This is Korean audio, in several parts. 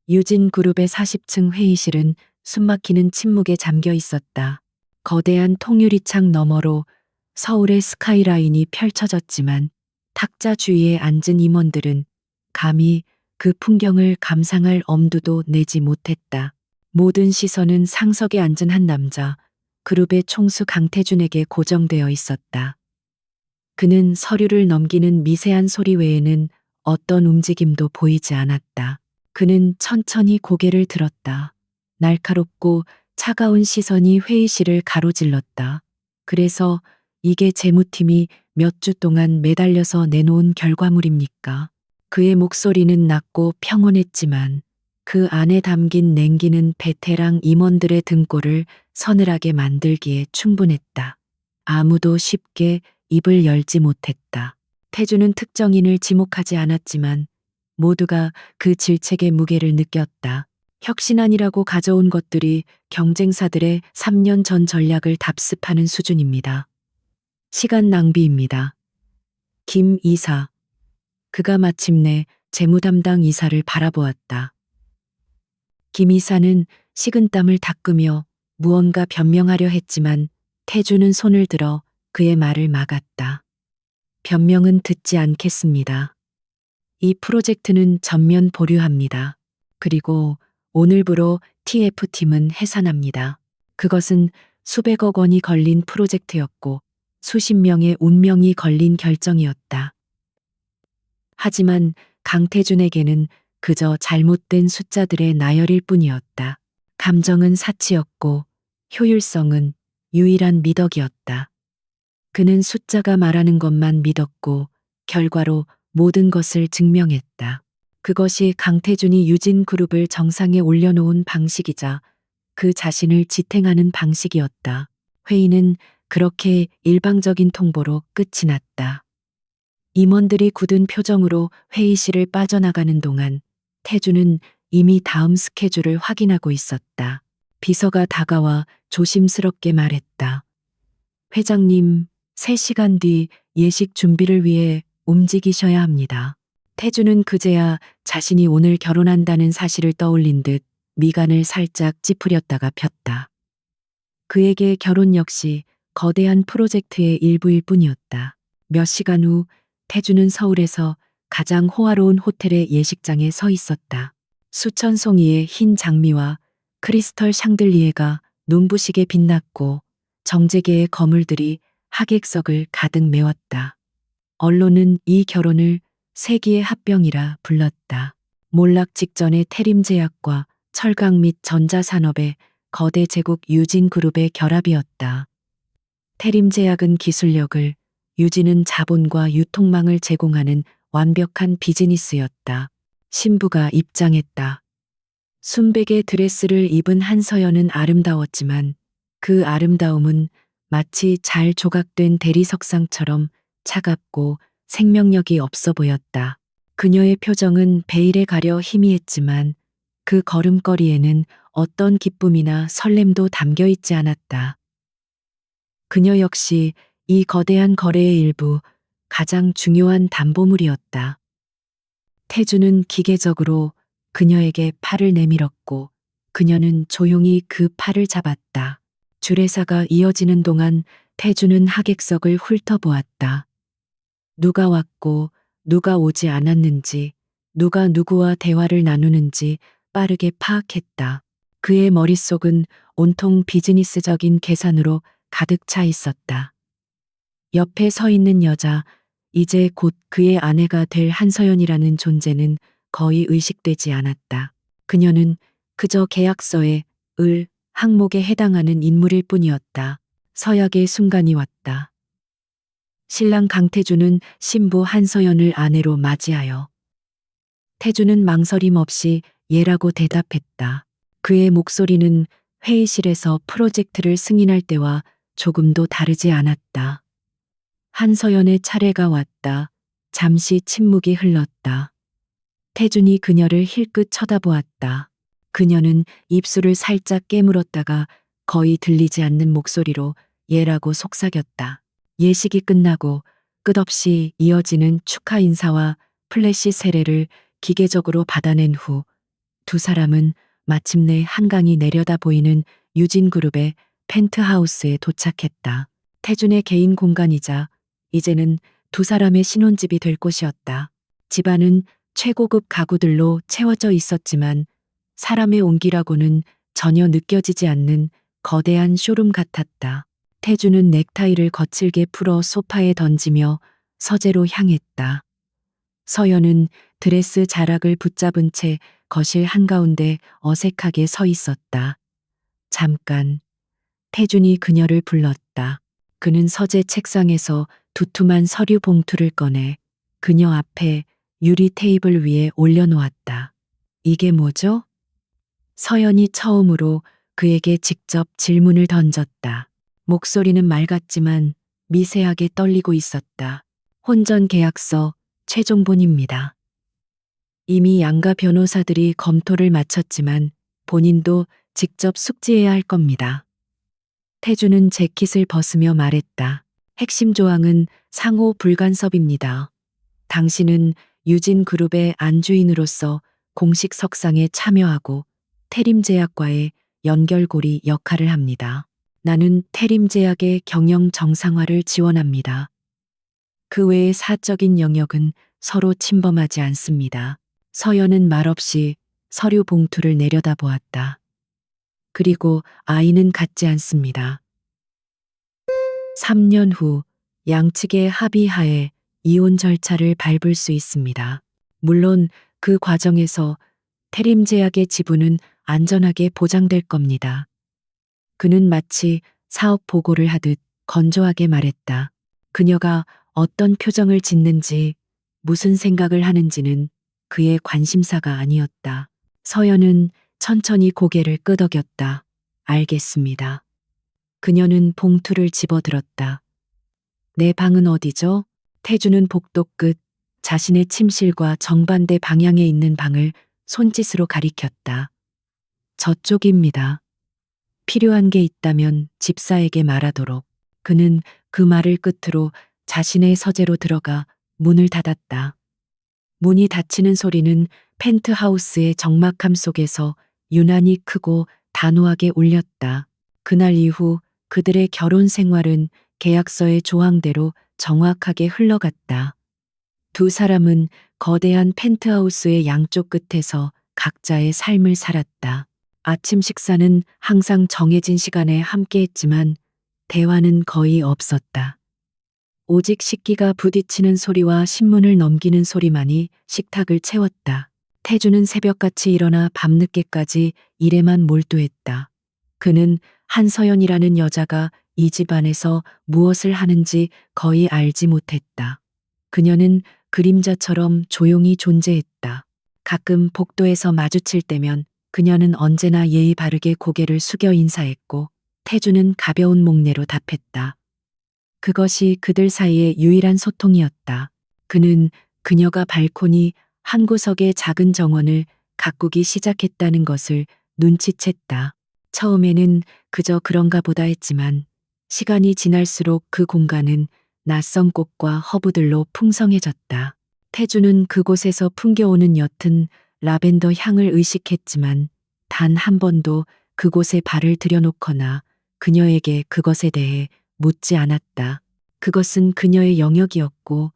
유진 그룹의 40층 회의실은 숨막히는 침묵에 잠겨 있었다. 거대한 통유리창 너머로 서울의 스카이라인이 펼쳐졌지만 탁자 주위에 앉은 임원들은 감히 그 풍경을 감상할 엄두도 내지 못했다. 모든 시선은 상석에 앉은 한 남자, 그룹의 총수 강태준에게 고정되어 있었다. 그는 서류를 넘기는 미세한 소리 외에는 어떤 움직임도 보이지 않았다. 그는 천천히 고개를 들었다. 날카롭고 차가운 시선이 회의실을 가로질렀다. 그래서 이게 재무팀이 몇 주 동안 매달려서 내놓은 결과물입니까? 그의 목소리는 낮고 평온했지만 그 안에 담긴 냉기는 베테랑 임원들의 등골을 서늘하게 만들기에 충분했다. 아무도 쉽게 입을 열지 못했다. 태주는 특정인을 지목하지 않았지만 모두가 그 질책의 무게를 느꼈다. 혁신안이라고 가져온 것들이 경쟁사들의 3년 전 전략을 답습하는 수준입니다. 시간 낭비입니다. 김 이사. 그가 마침내 재무담당 이사를 바라보았다. 김 이사는 식은땀을 닦으며 무언가 변명하려 했지만 태주는 손을 들어 그의 말을 막았다. 변명은 듣지 않겠습니다. 이 프로젝트는 전면 보류합니다. 그리고 오늘부로 TF팀은 해산합니다. 그것은 수백억 원이 걸린 프로젝트였고 수십 명의 운명이 걸린 결정이었다. 하지만 강태준에게는 그저 잘못된 숫자들의 나열일 뿐이었다. 감정은 사치였고 효율성은 유일한 미덕이었다. 그는 숫자가 말하는 것만 믿었고 결과로 모든 것을 증명했다. 그것이 강태준이 유진 그룹을 정상에 올려놓은 방식이자 그 자신을 지탱하는 방식이었다. 회의는 그렇게 일방적인 통보로 끝이 났다. 임원들이 굳은 표정으로 회의실을 빠져나가는 동안 태주는 이미 다음 스케줄을 확인하고 있었다. 비서가 다가와 조심스럽게 말했다. 회장님, 3시간 뒤 예식 준비를 위해 움직이셔야 합니다. 태주는 그제야 자신이 오늘 결혼한다는 사실을 떠올린 듯 미간을 살짝 찌푸렸다가 폈다. 그에게 결혼 역시 거대한 프로젝트의 일부일 뿐이었다. 몇 시간 후 태주는 서울에서 가장 호화로운 호텔의 예식장에 서 있었다. 수천 송이의 흰 장미와 크리스털 샹들리에가 눈부시게 빛났고 정제계의 거물들이 하객석을 가득 메웠다. 언론은 이 결혼을 세기의 합병이라 불렀다. 몰락 직전의 태림제약과 철강 및 전자산업의 거대 제국 유진그룹의 결합이었다. 태림제약은 기술력을, 유진은 자본과 유통망을 제공하는 완벽한 비즈니스였다. 신부가 입장했다. 순백의 드레스를 입은 한서연은 아름다웠지만 그 아름다움은 마치 잘 조각된 대리석상처럼 차갑고 생명력이 없어 보였다. 그녀의 표정은 베일에 가려 희미했지만 그 걸음걸이에는 어떤 기쁨이나 설렘도 담겨 있지 않았다. 그녀 역시 이 거대한 거래의 일부, 가장 중요한 담보물이었다. 태주는 기계적으로 그녀에게 팔을 내밀었고 그녀는 조용히 그 팔을 잡았다. 주례사가 이어지는 동안 태주는 하객석을 훑어보았다. 누가 왔고 누가 오지 않았는지, 누가 누구와 대화를 나누는지 빠르게 파악했다. 그의 머릿속은 온통 비즈니스적인 계산으로 가득 차 있었다. 옆에 서 있는 여자, 이제 곧 그의 아내가 될 한서연이라는 존재는 거의 의식되지 않았다. 그녀는 그저 계약서에 을 항목에 해당하는 인물일 뿐이었다. 서약의 순간이 왔다. 신랑 강태주는 신부 한서연을 아내로 맞이하여. 태주는 망설임 없이 예라고 대답했다. 그의 목소리는 회의실에서 프로젝트를 승인할 때와 조금도 다르지 않았다. 한서연의 차례가 왔다. 잠시 침묵이 흘렀다. 태준이 그녀를 힐끗 쳐다보았다. 그녀는 입술을 살짝 깨물었다가 거의 들리지 않는 목소리로 예라고 속삭였다. 예식이 끝나고 끝없이 이어지는 축하 인사와 플래시 세례를 기계적으로 받아낸 후 두 사람은 마침내 한강이 내려다 보이는 유진그룹의 펜트하우스에 도착했다. 태준의 개인 공간이자 이제는 두 사람의 신혼집이 될 곳이었다. 집안은 최고급 가구들로 채워져 있었지만 사람의 온기라고는 전혀 느껴지지 않는 거대한 쇼룸 같았다. 태주는 넥타이를 거칠게 풀어 소파에 던지며 서재로 향했다. 서연은 드레스 자락을 붙잡은 채 거실 한가운데 어색하게 서 있었다. 잠깐, 태준이 그녀를 불렀다. 그는 서재 책상에서 두툼한 서류 봉투를 꺼내 그녀 앞에 유리 테이블 위에 올려놓았다. 이게 뭐죠? 서연이 처음으로 그에게 직접 질문을 던졌다. 목소리는 맑았지만 미세하게 떨리고 있었다. 혼전 계약서 최종본입니다. 이미 양가 변호사들이 검토를 마쳤지만 본인도 직접 숙지해야 할 겁니다. 태주는 재킷을 벗으며 말했다. 핵심 조항은 상호 불간섭입니다. 당신은 유진그룹의 안주인으로서 공식 석상에 참여하고 태림제약과의 연결고리 역할을 합니다. 나는 태림제약의 경영 정상화를 지원합니다. 그 외의 사적인 영역은 서로 침범하지 않습니다. 서연은 말없이 서류 봉투를 내려다보았다. 그리고 아이는 갖지 않습니다. 3년 후 양측의 합의하에 이혼 절차를 밟을 수 있습니다. 물론 그 과정에서 태림제약의 지분은 안전하게 보장될 겁니다. 그는 마치 사업 보고를 하듯 건조하게 말했다. 그녀가 어떤 표정을 짓는지, 무슨 생각을 하는지는 그의 관심사가 아니었다. 서연은 천천히 고개를 끄덕였다. 알겠습니다. 그녀는 봉투를 집어들었다. 내 방은 어디죠? 태주는 복도 끝 자신의 침실과 정반대 방향에 있는 방을 손짓으로 가리켰다. 저쪽입니다. 필요한 게 있다면 집사에게 말하도록. 그는 그 말을 끝으로 자신의 서재로 들어가 문을 닫았다. 문이 닫히는 소리는 펜트하우스의 적막함 속에서 유난히 크고 단호하게 울렸다. 그날 이후 그들의 결혼 생활은 계약서의 조항대로 정확하게 흘러갔다. 두 사람은 거대한 펜트하우스의 양쪽 끝에서 각자의 삶을 살았다. 아침 식사는 항상 정해진 시간에 함께 했지만 대화는 거의 없었다. 오직 식기가 부딪히는 소리와 신문을 넘기는 소리만이 식탁을 채웠다. 태주는 새벽같이 일어나 밤늦게까지 일에만 몰두했다. 그는 한서연이라는 여자가 이 집안에서 무엇을 하는지 거의 알지 못했다. 그녀는 그림자처럼 조용히 존재했다. 가끔 복도에서 마주칠 때면 그녀는 언제나 예의 바르게 고개를 숙여 인사했고 태주는 가벼운 목례로 답했다. 그것이 그들 사이의 유일한 소통이었다. 그는 그녀가 발코니 한 구석의 작은 정원을 가꾸기 시작했다는 것을 눈치챘다. 처음에는 그저 그런가 보다 했지만 시간이 지날수록 그 공간은 낯선 꽃과 허브들로 풍성해졌다. 태주는 그곳에서 풍겨오는 옅은 라벤더 향을 의식했지만 단 한 번도 그곳에 발을 들여놓거나 그녀에게 그것에 대해 묻지 않았다. 그것은 그녀의 영역이었고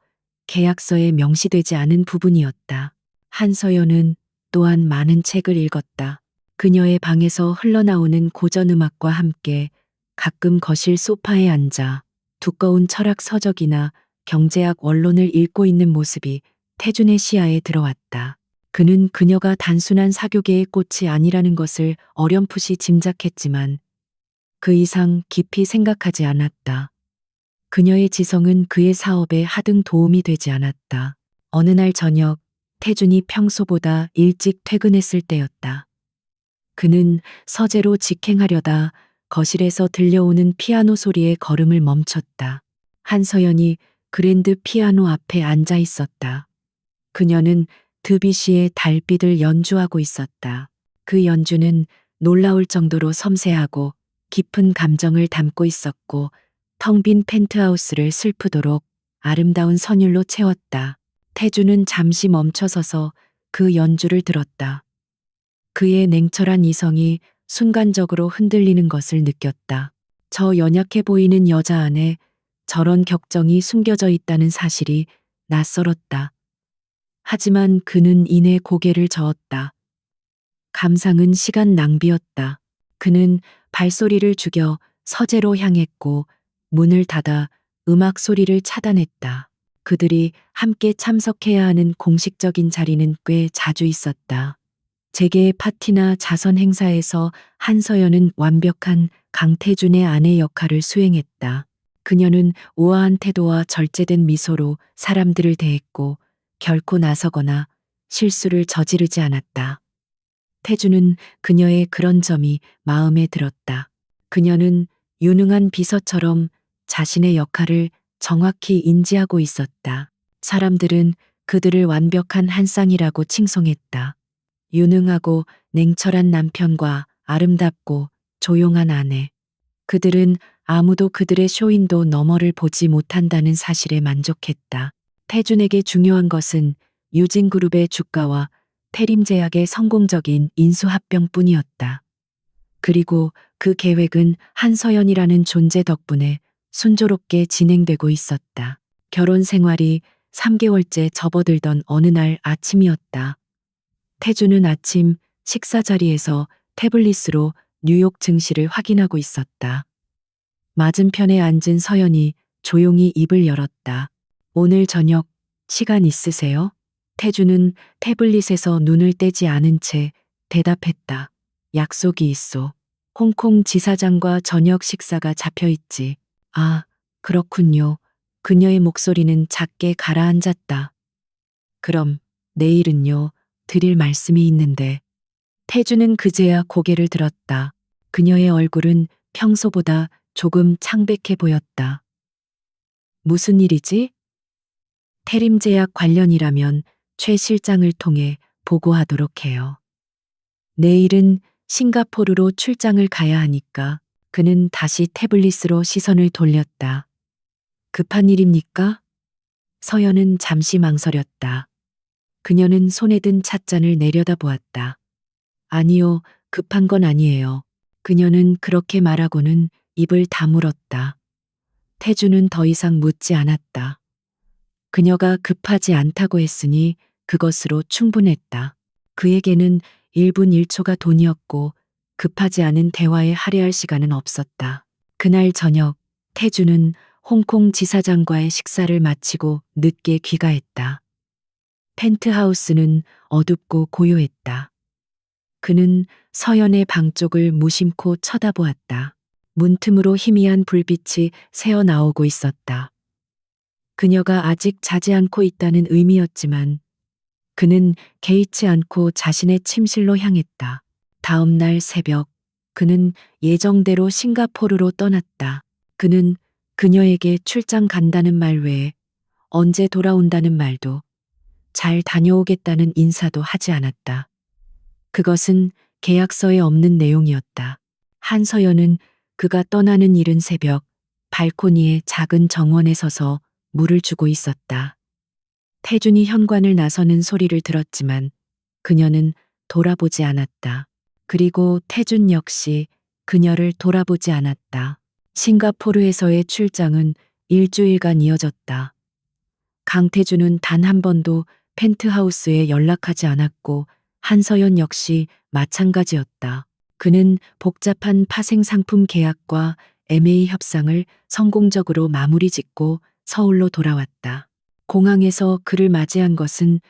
계약서에 명시되지 않은 부분이었다. 한서연은 또한 많은 책을 읽었다. 그녀의 방에서 흘러나오는 고전 음악과 함께 가끔 거실 소파에 앉아 두꺼운 철학 서적이나 경제학 원론을 읽고 있는 모습이 태준의 시야에 들어왔다. 그는 그녀가 단순한 사교계의 꽃이 아니라는 것을 어렴풋이 짐작했지만 그 이상 깊이 생각하지 않았다. 그녀의 지성은 그의 사업에 하등 도움이 되지 않았다. 어느 날 저녁, 태준이 평소보다 일찍 퇴근했을 때였다. 그는 서재로 직행하려다 거실에서 들려오는 피아노 소리에 걸음을 멈췄다. 한서연이 그랜드 피아노 앞에 앉아 있었다. 그녀는 드뷔시의 달빛을 연주하고 있었다. 그 연주는 놀라울 정도로 섬세하고 깊은 감정을 담고 있었고 텅 빈 펜트하우스를 슬프도록 아름다운 선율로 채웠다. 태주는 잠시 멈춰서서 그 연주를 들었다. 그의 냉철한 이성이 순간적으로 흔들리는 것을 느꼈다. 저 연약해 보이는 여자 안에 저런 격정이 숨겨져 있다는 사실이 낯설었다. 하지만 그는 이내 고개를 저었다. 감상은 시간 낭비였다. 그는 발소리를 죽여 서재로 향했고 문을 닫아 음악 소리를 차단했다. 그들이 함께 참석해야 하는 공식적인 자리는 꽤 자주 있었다. 재계의 파티나 자선 행사에서 한서연은 완벽한 강태준의 아내 역할을 수행했다. 그녀는 우아한 태도와 절제된 미소로 사람들을 대했고 결코 나서거나 실수를 저지르지 않았다. 태준은 그녀의 그런 점이 마음에 들었다. 그녀는 유능한 비서처럼 자신의 역할을 정확히 인지하고 있었다. 사람들은 그들을 완벽한 한 쌍이라고 칭송했다. 유능하고 냉철한 남편과 아름답고 조용한 아내. 그들은 아무도 그들의 쇼윈도 너머를 보지 못한다는 사실에 만족했다. 태준에게 중요한 것은 유진그룹의 주가와 태림제약의 성공적인 인수합병뿐이었다. 그리고 그 계획은 한서연이라는 존재 덕분에 순조롭게 진행되고 있었다. 결혼 생활이 3개월째 접어들던 어느 날 아침이었다. 태준은 아침 식사 자리에서 태블릿으로 뉴욕 증시를 확인하고 있었다. 맞은편에 앉은 서연이 조용히 입을 열었다. 오늘 저녁 시간 있으세요? 태준은 태블릿에서 눈을 떼지 않은 채 대답했다. 약속이 있어. 홍콩 지사장과 저녁 식사가 잡혀 있지. 아, 그렇군요. 그녀의 목소리는 작게 가라앉았다. 그럼 내일은요? 드릴 말씀이 있는데. 태준은 그제야 고개를 들었다. 그녀의 얼굴은 평소보다 조금 창백해 보였다. 무슨 일이지? 태림제약 관련이라면 최 실장을 통해 보고하도록 해요. 내일은 싱가포르로 출장을 가야 하니까 그는 다시 태블릿으로 시선을 돌렸다. 급한 일입니까? 서연은 잠시 망설였다. 그녀는 손에 든 찻잔을 내려다보았다. 아니요, 급한 건 아니에요. 그녀는 그렇게 말하고는 입을 다물었다. 태주는 더 이상 묻지 않았다. 그녀가 급하지 않다고 했으니 그것으로 충분했다. 그에게는 1분 1초가 돈이었고 급하지 않은 대화에 할애할 시간은 없었다. 그날 저녁 태주는 홍콩 지사장과의 식사를 마치고 늦게 귀가했다. 펜트하우스는 어둡고 고요했다. 그는 서연의 방 쪽을 무심코 쳐다보았다. 문틈으로 희미한 불빛이 새어나오고 있었다. 그녀가 아직 자지 않고 있다는 의미였지만 그는 개의치 않고 자신의 침실로 향했다. 다음 날 새벽 그는 예정대로 싱가포르로 떠났다. 그는 그녀에게 출장 간다는 말 외에 언제 돌아온다는 말도 잘 다녀오겠다는 인사도 하지 않았다. 그것은 계약서에 없는 내용이었다. 한서연은 그가 떠나는 이른 새벽 발코니의 작은 정원에 서서 물을 주고 있었다. 태준이 현관을 나서는 소리를 들었지만 그녀는 돌아보지 않았다. 그리고 태준 역시 그녀를 돌아보지 않았다. 싱가포르에서의 출장은 일주일간 이어졌다. 강태준은 단 한 번도 펜트하우스에 연락하지 않았고 한서연 역시 마찬가지였다. 그는 복잡한 파생 상품 계약과 MA 협상을 성공적으로 마무리 짓고 서울로 돌아왔다. 공항에서 그를 맞이한 것은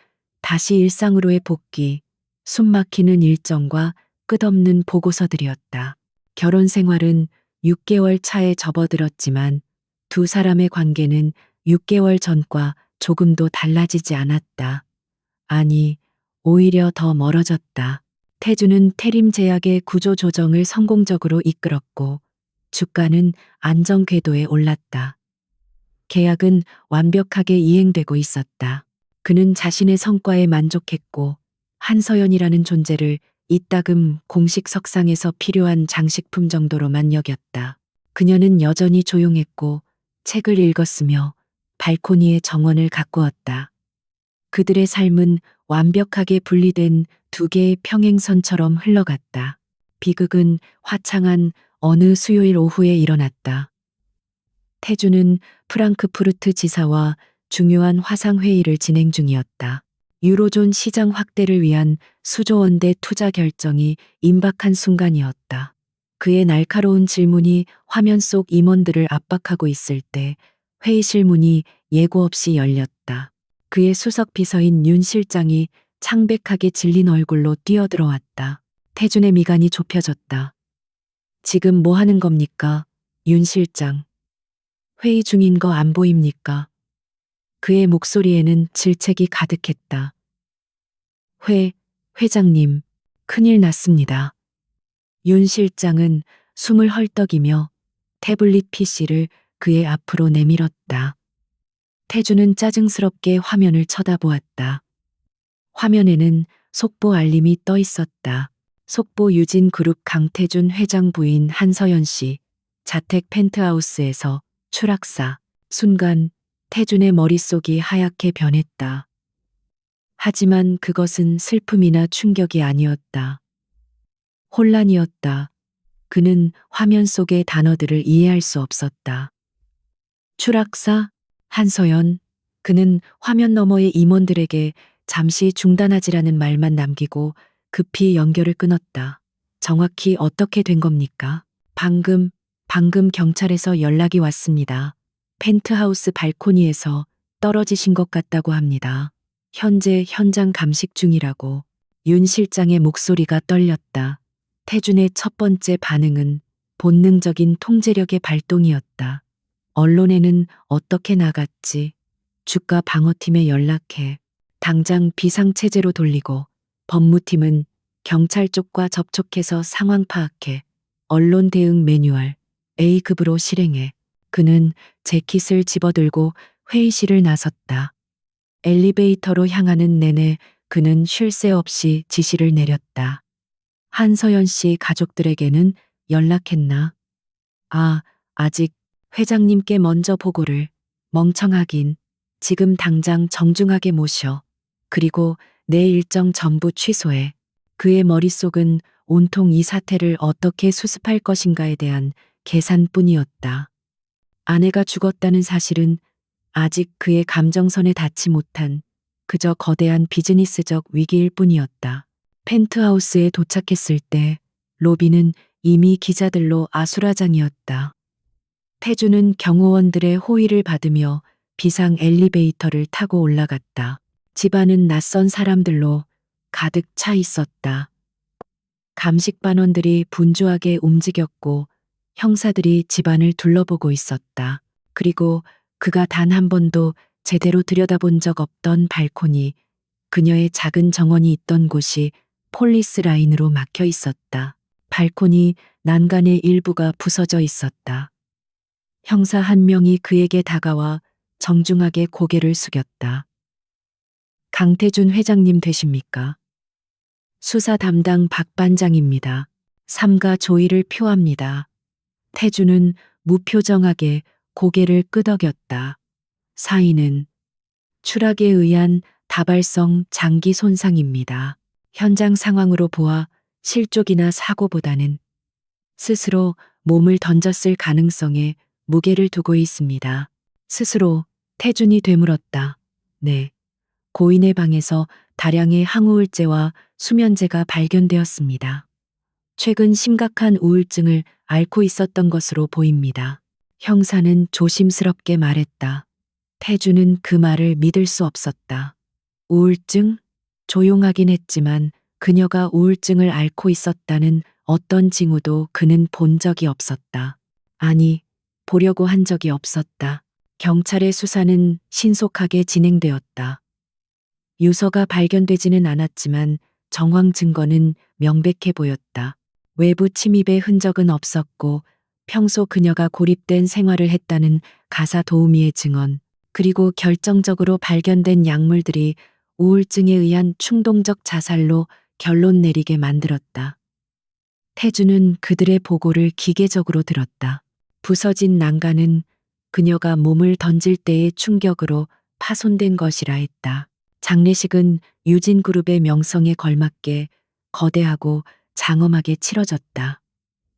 다시 일상으로의 복귀, 숨막히는 일정과 끝없는 보고서들이었다. 결혼 생활은 6개월 차에 접어들었지만 두 사람의 관계는 6개월 전과 조금도 달라지지 않았다. 아니, 오히려 더 멀어졌다. 태주는 태림제약의 구조조정을 성공적으로 이끌었고 주가는 안정 궤도에 올랐다. 계약은 완벽하게 이행되고 있었다. 그는 자신의 성과에 만족했고 한서연이라는 존재를 이따금 공식 석상에서 필요한 장식품 정도로만 여겼다. 그녀는 여전히 조용했고 책을 읽었으며 발코니의 정원을 가꾸었다. 그들의 삶은 완벽하게 분리된 두 개의 평행선처럼 흘러갔다. 비극은 화창한 어느 수요일 오후에 일어났다. 태주는 프랑크푸르트 지사와 중요한 화상회의를 진행 중이었다. 유로존 시장 확대를 위한 수조 원대 투자 결정이 임박한 순간이었다. 그의 날카로운 질문이 화면 속 임원들을 압박하고 있을 때 회의실 문이 예고 없이 열렸다. 그의 수석 비서인 윤 실장이 창백하게 질린 얼굴로 뛰어들어왔다. 태준의 미간이 좁혀졌다. 지금 뭐 하는 겁니까? 윤 실장. 회의 중인 거 안 보입니까? 그의 목소리에는 질책이 가득했다. 회장님, 큰일 났습니다. 윤 실장은 숨을 헐떡이며 태블릿 PC를 그의 앞으로 내밀었다. 태주는 짜증스럽게 화면을 쳐다보았다. 화면에는 속보 알림이 떠 있었다. 속보 유진그룹 강태준 회장 부인 한서연 씨, 자택 펜트하우스에서 추락사. 순간 태준의 머릿속이 하얗게 변했다. 하지만 그것은 슬픔이나 충격이 아니었다. 혼란이었다. 그는 화면 속의 단어들을 이해할 수 없었다. 추락사, 한서연. 그는 화면 너머의 임원들에게 잠시 중단하지라는 말만 남기고 급히 연결을 끊었다. 정확히 어떻게 된 겁니까? 방금 경찰에서 연락이 왔습니다. 펜트하우스 발코니에서 떨어지신 것 같다고 합니다. 현재 현장 감식 중이라고. 윤 실장의 목소리가 떨렸다. 태준의 첫 번째 반응은 본능적인 통제력의 발동이었다. 언론에는 어떻게 나갔지? 주가 방어팀에 연락해. 당장 비상체제로 돌리고, 법무팀은 경찰 쪽과 접촉해서 상황 파악해. 언론 대응 매뉴얼 A급으로 실행해. 그는 재킷을 집어들고 회의실을 나섰다. 엘리베이터로 향하는 내내 그는 쉴 새 없이 지시를 내렸다. 한서연 씨 가족들에게는 연락했나? 아직 회장님께 먼저 보고를. 멍청하긴. 지금 당장 정중하게 모셔. 그리고 내 일정 전부 취소해. 그의 머릿속은 온통 이 사태를 어떻게 수습할 것인가에 대한 계산뿐이었다. 아내가 죽었다는 사실은 아직 그의 감정선에 닿지 못한 그저 거대한 비즈니스적 위기일 뿐이었다. 펜트하우스에 도착했을 때 로비는 이미 기자들로 아수라장이었다. 태주는 경호원들의 호의를 받으며 비상 엘리베이터를 타고 올라갔다. 집안은 낯선 사람들로 가득 차 있었다. 감식반원들이 분주하게 움직였고 형사들이 집안을 둘러보고 있었다. 그리고 그가 단 한 번도 제대로 들여다본 적 없던 발코니, 그녀의 작은 정원이 있던 곳이 폴리스 라인으로 막혀 있었다. 발코니 난간의 일부가 부서져 있었다. 형사 한 명이 그에게 다가와 정중하게 고개를 숙였다. 강태준 회장님 되십니까? 수사 담당 박 반장입니다. 삼가 조의를 표합니다. 태준은 무표정하게 고개를 끄덕였다. 사인은 추락에 의한 다발성 장기 손상입니다. 현장 상황으로 보아 실족이나 사고보다는 스스로 몸을 던졌을 가능성에 무게를 두고 있습니다. 스스로 태준이 되물었다. 네. 고인의 방에서 다량의 항우울제와 수면제가 발견되었습니다. 최근 심각한 우울증을 앓고 있었던 것으로 보입니다. 형사는 조심스럽게 말했다. 태주는 그 말을 믿을 수 없었다. 우울증? 조용하긴 했지만 그녀가 우울증을 앓고 있었다는 어떤 징후도 그는 본 적이 없었다. 아니, 보려고 한 적이 없었다. 경찰의 수사는 신속하게 진행되었다. 유서가 발견되지는 않았지만 정황 증거는 명백해 보였다. 외부 침입의 흔적은 없었고 평소 그녀가 고립된 생활을 했다는 가사 도우미의 증언, 그리고 결정적으로 발견된 약물들이 우울증에 의한 충동적 자살로 결론 내리게 만들었다. 태주는 그들의 보고를 기계적으로 들었다. 부서진 난간은 그녀가 몸을 던질 때의 충격으로 파손된 것이라 했다. 장례식은 유진그룹의 명성에 걸맞게 거대하고 장엄하게 치러졌다.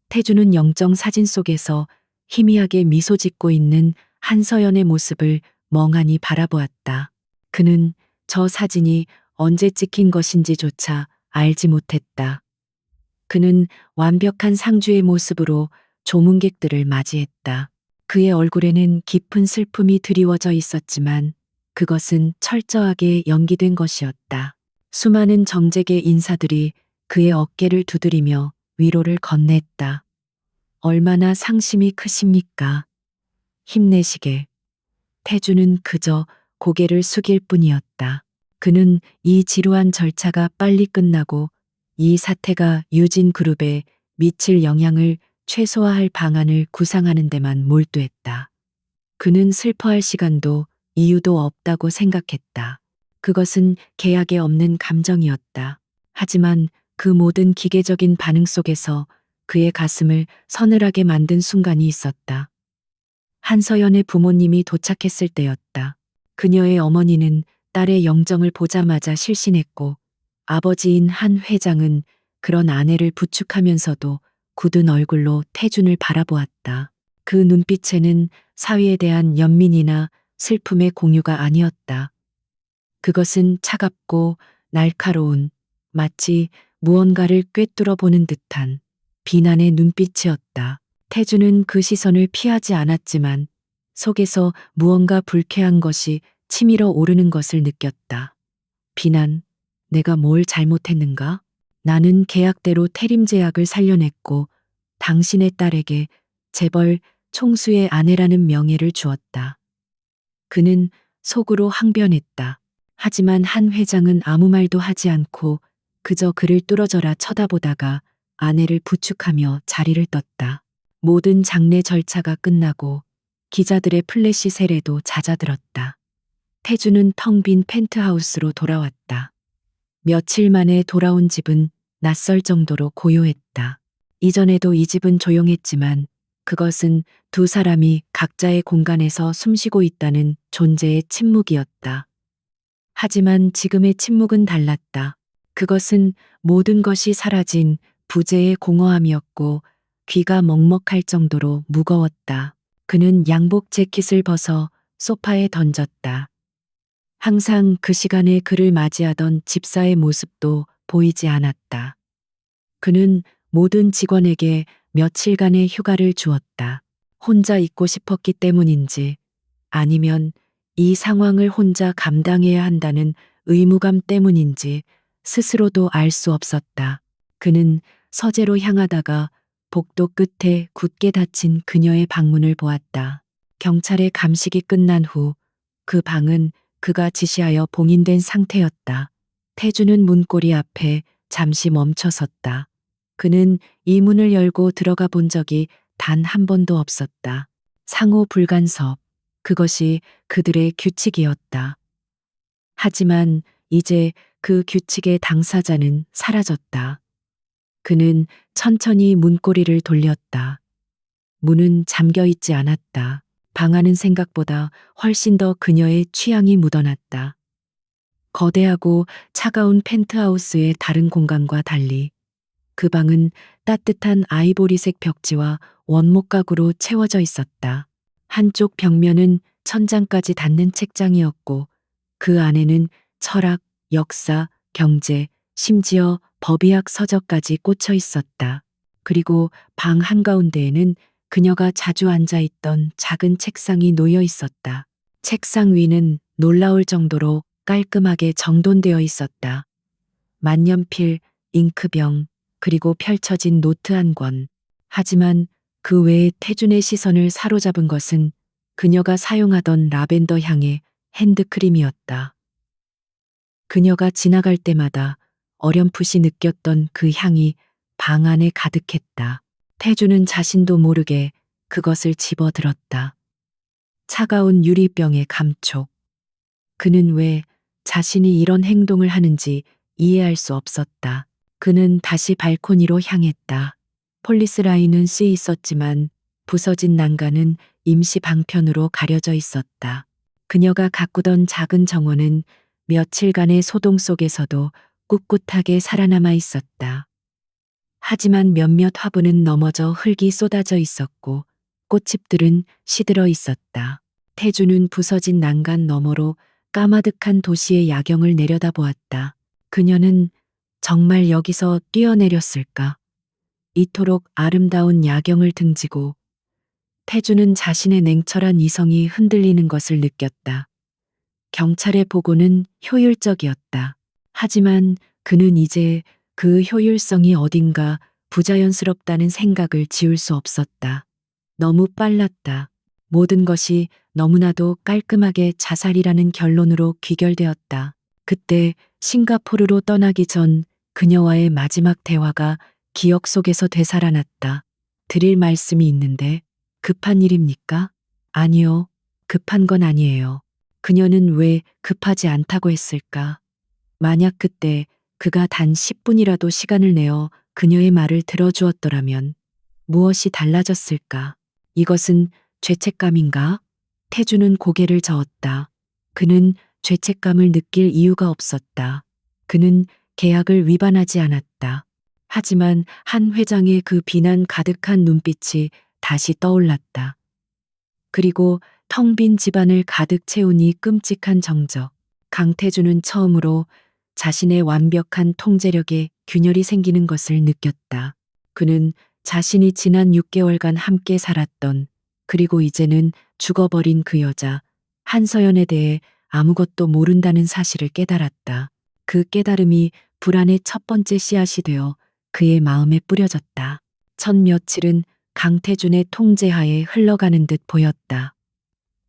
태주는 영정 사진 속에서 희미하게 미소 짓고 있는 한서연의 모습을 멍하니 바라보았다. 그는 저 사진이 언제 찍힌 것인지조차 알지 못했다. 그는 완벽한 상주의 모습으로 조문객들을 맞이했다. 그의 얼굴에는 깊은 슬픔이 드리워져 있었지만 그것은 철저하게 연기된 것이었다. 수많은 정재계 인사들이 그의 어깨를 두드리며 위로를 건넸다. 얼마나 상심이 크십니까? 힘내시게. 태주는 그저 고개를 숙일 뿐이었다. 그는 이 지루한 절차가 빨리 끝나고 이 사태가 유진그룹에 미칠 영향을 최소화할 방안을 구상하는 데만 몰두했다. 그는 슬퍼할 시간도 이유도 없다고 생각했다. 그것은 계약에 없는 감정이었다. 하지만 그 모든 기계적인 반응 속에서 그의 가슴을 서늘하게 만든 순간이 있었다. 한서연의 부모님이 도착했을 때였다. 그녀의 어머니는 딸의 영정을 보자마자 실신했고 아버지인 한 회장은 그런 아내를 부축하면서도 굳은 얼굴로 태준을 바라보았다. 그 눈빛에는 사위에 대한 연민이나 슬픔의 공유가 아니었다. 그것은 차갑고 날카로운 마치 무언가를 꿰뚫어 보는 듯한 비난의 눈빛이었다. 태주는 그 시선을 피하지 않았지만 속에서 무언가 불쾌한 것이 치밀어 오르는 것을 느꼈다. 비난, 내가 뭘 잘못했는가? 나는 계약대로 태림제약을 살려냈고 당신의 딸에게 재벌 총수의 아내라는 명예를 주었다. 그는 속으로 항변했다. 하지만 한 회장은 아무 말도 하지 않고 그저 그를 뚫어져라 쳐다보다가 아내를 부축하며 자리를 떴다. 모든 장례 절차가 끝나고 기자들의 플래시 세례도 잦아들었다. 태주는 텅 빈 펜트하우스로 돌아왔다. 며칠 만에 돌아온 집은 낯설 정도로 고요했다. 이전에도 이 집은 조용했지만 그것은 두 사람이 각자의 공간에서 숨쉬고 있다는 존재의 침묵이었다. 하지만 지금의 침묵은 달랐다. 그것은 모든 것이 사라진 부재의 공허함이었고 귀가 먹먹할 정도로 무거웠다. 그는 양복 재킷을 벗어 소파에 던졌다. 항상 그 시간에 그를 맞이하던 집사의 모습도 보이지 않았다. 그는 모든 직원에게 며칠간의 휴가를 주었다. 혼자 있고 싶었기 때문인지 아니면 이 상황을 혼자 감당해야 한다는 의무감 때문인지 스스로도 알 수 없었다. 그는 서재로 향하다가 복도 끝에 굳게 닫힌 그녀의 방문을 보았다. 경찰의 감식이 끝난 후 그 방은 그가 지시하여 봉인된 상태였다. 태주는 문고리 앞에 잠시 멈춰섰다. 그는 이 문을 열고 들어가 본 적이 단 한 번도 없었다. 상호 불간섭. 그것이 그들의 규칙이었다. 하지만 이제 그 규칙의 당사자는 사라졌다. 그는 천천히 문고리를 돌렸다. 문은 잠겨 있지 않았다. 방 안은 생각보다 훨씬 더 그녀의 취향이 묻어났다. 거대하고 차가운 펜트하우스의 다른 공간과 달리 그 방은 따뜻한 아이보리색 벽지와 원목 가구로 채워져 있었다. 한쪽 벽면은 천장까지 닿는 책장이었고 그 안에는 철학, 역사, 경제, 심지어 법의학 서적까지 꽂혀 있었다. 그리고 방 한가운데에는 그녀가 자주 앉아 있던 작은 책상이 놓여 있었다. 책상 위는 놀라울 정도로 깔끔하게 정돈되어 있었다. 만년필, 잉크병, 그리고 펼쳐진 노트 한 권. 하지만 그 외에 태준의 시선을 사로잡은 것은 그녀가 사용하던 라벤더 향의 핸드크림이었다. 그녀가 지나갈 때마다 어렴풋이 느꼈던 그 향이 방 안에 가득했다. 태주는 자신도 모르게 그것을 집어들었다. 차가운 유리병의 감촉. 그는 왜 자신이 이런 행동을 하는지 이해할 수 없었다. 그는 다시 발코니로 향했다. 폴리스 라인은 쓰여 있었지만 부서진 난간은 임시 방편으로 가려져 있었다. 그녀가 가꾸던 작은 정원은 며칠간의 소동 속에서도 꿋꿋하게 살아남아 있었다. 하지만 몇몇 화분은 넘어져 흙이 쏟아져 있었고 꽃집들은 시들어 있었다. 태주는 부서진 난간 너머로 까마득한 도시의 야경을 내려다보았다. 그녀는 정말 여기서 뛰어내렸을까? 이토록 아름다운 야경을 등지고 태주는 자신의 냉철한 이성이 흔들리는 것을 느꼈다. 경찰의 보고는 효율적이었다. 하지만 그는 이제 그 효율성이 어딘가 부자연스럽다는 생각을 지울 수 없었다. 너무 빨랐다. 모든 것이 너무나도 깔끔하게 자살이라는 결론으로 귀결되었다. 그때 싱가포르로 떠나기 전 그녀와의 마지막 대화가 기억 속에서 되살아났다. 드릴 말씀이 있는데 급한 일입니까? 아니요. 급한 건 아니에요. 그녀는 왜 급하지 않다고 했을까? 만약 그때 그가 단 10분이라도 시간을 내어 그녀의 말을 들어주었더라면 무엇이 달라졌을까? 이것은 죄책감인가? 태주는 고개를 저었다. 그는 죄책감을 느낄 이유가 없었다. 그는 계약을 위반하지 않았다. 하지만 한 회장의 그 비난 가득한 눈빛이 다시 떠올랐다. 그리고 텅 빈 집안을 가득 채운 이 끔찍한 정적. 강태주는 처음으로 자신의 완벽한 통제력에 균열이 생기는 것을 느꼈다. 그는 자신이 지난 6개월간 함께 살았던, 그리고 이제는 죽어버린 그 여자 한서연에 대해 아무것도 모른다는 사실을 깨달았다. 그 깨달음이 불안의 첫 번째 씨앗이 되어 그의 마음에 뿌려졌다. 첫 며칠은 강태준의 통제하에 흘러가는 듯 보였다.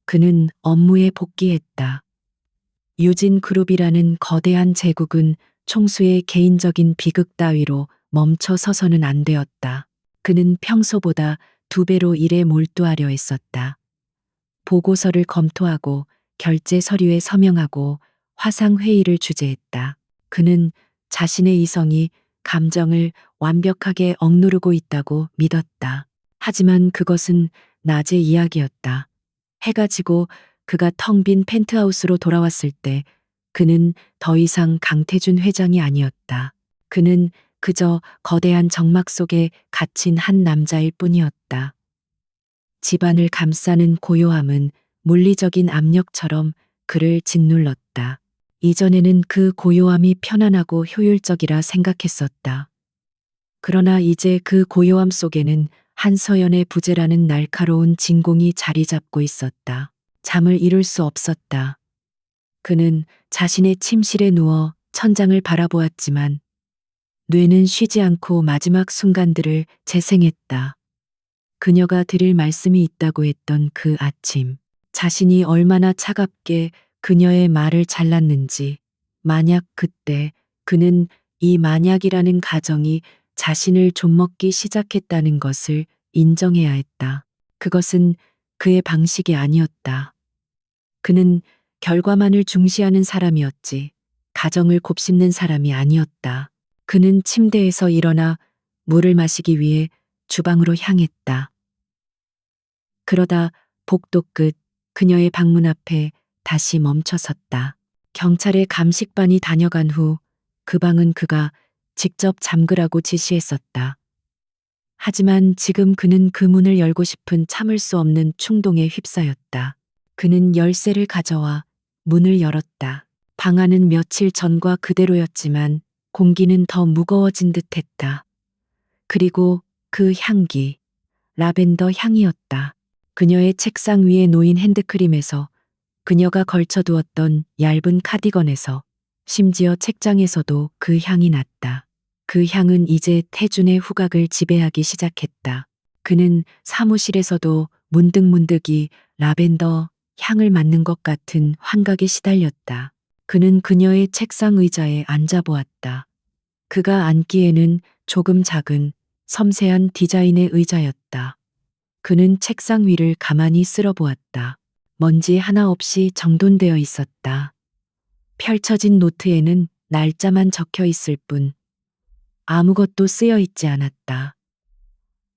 그는 업무에 복귀했다. 유진 그룹이라는 거대한 제국은 총수의 개인적인 비극 따위로 멈춰 서서는 안 되었다. 그는 평소보다 2배로 일에 몰두하려 했었다. 보고서를 검토하고 결제 서류에 서명하고 화상 회의를 주재했다. 그는 자신의 이성이 감정을 완벽하게 억누르고 있다고 믿었다. 하지만 그것은 낮의 이야기였다. 해가 지고 그가 텅 빈 펜트하우스로 돌아왔을 때 그는 더 이상 강태준 회장이 아니었다. 그는 그저 거대한 정막 속에 갇힌 한 남자일 뿐이었다. 집안을 감싸는 고요함은 물리적인 압력처럼 그를 짓눌렀다. 이전에는 그 고요함이 편안하고 효율적이라 생각했었다. 그러나 이제 그 고요함 속에는 한서연의 부재라는 날카로운 진공이 자리 잡고 있었다. 잠을 이룰 수 없었다. 그는 자신의 침실에 누워 천장을 바라보았지만 뇌는 쉬지 않고 마지막 순간들을 재생했다. 그녀가 드릴 말씀이 있다고 했던 그 아침, 자신이 얼마나 차갑게 그녀의 말을 잘랐는지, 만약 그때 그는 이 만약이라는 가정이 자신을 좀먹기 시작했다는 것을 인정해야 했다. 그것은 그의 방식이 아니었다. 그는 결과만을 중시하는 사람이었지, 가정을 곱씹는 사람이 아니었다. 그는 침대에서 일어나 물을 마시기 위해 주방으로 향했다. 그러다 복도 끝 그녀의 방문 앞에 다시 멈춰 섰다. 경찰의 감식반이 다녀간 후 그 방은 그가 직접 잠그라고 지시했었다. 하지만 지금 그는 그 문을 열고 싶은 참을 수 없는 충동에 휩싸였다. 그는 열쇠를 가져와 문을 열었다. 방 안은 며칠 전과 그대로였지만 공기는 더 무거워진 듯 했다. 그리고 그 향기, 라벤더 향이었다. 그녀의 책상 위에 놓인 핸드크림에서, 그녀가 걸쳐두었던 얇은 카디건에서, 심지어 책장에서도 그 향이 났다. 그 향은 이제 태준의 후각을 지배하기 시작했다. 그는 사무실에서도 문득문득 이 라벤더 향을 맡는 것 같은 환각에 시달렸다. 그는 그녀의 책상 의자에 앉아보았다. 그가 앉기에는 조금 작은 섬세한 디자인의 의자였다. 그는 책상 위를 가만히 쓸어보았다. 먼지 하나 없이 정돈되어 있었다. 펼쳐진 노트에는 날짜만 적혀 있을 뿐 아무것도 쓰여 있지 않았다.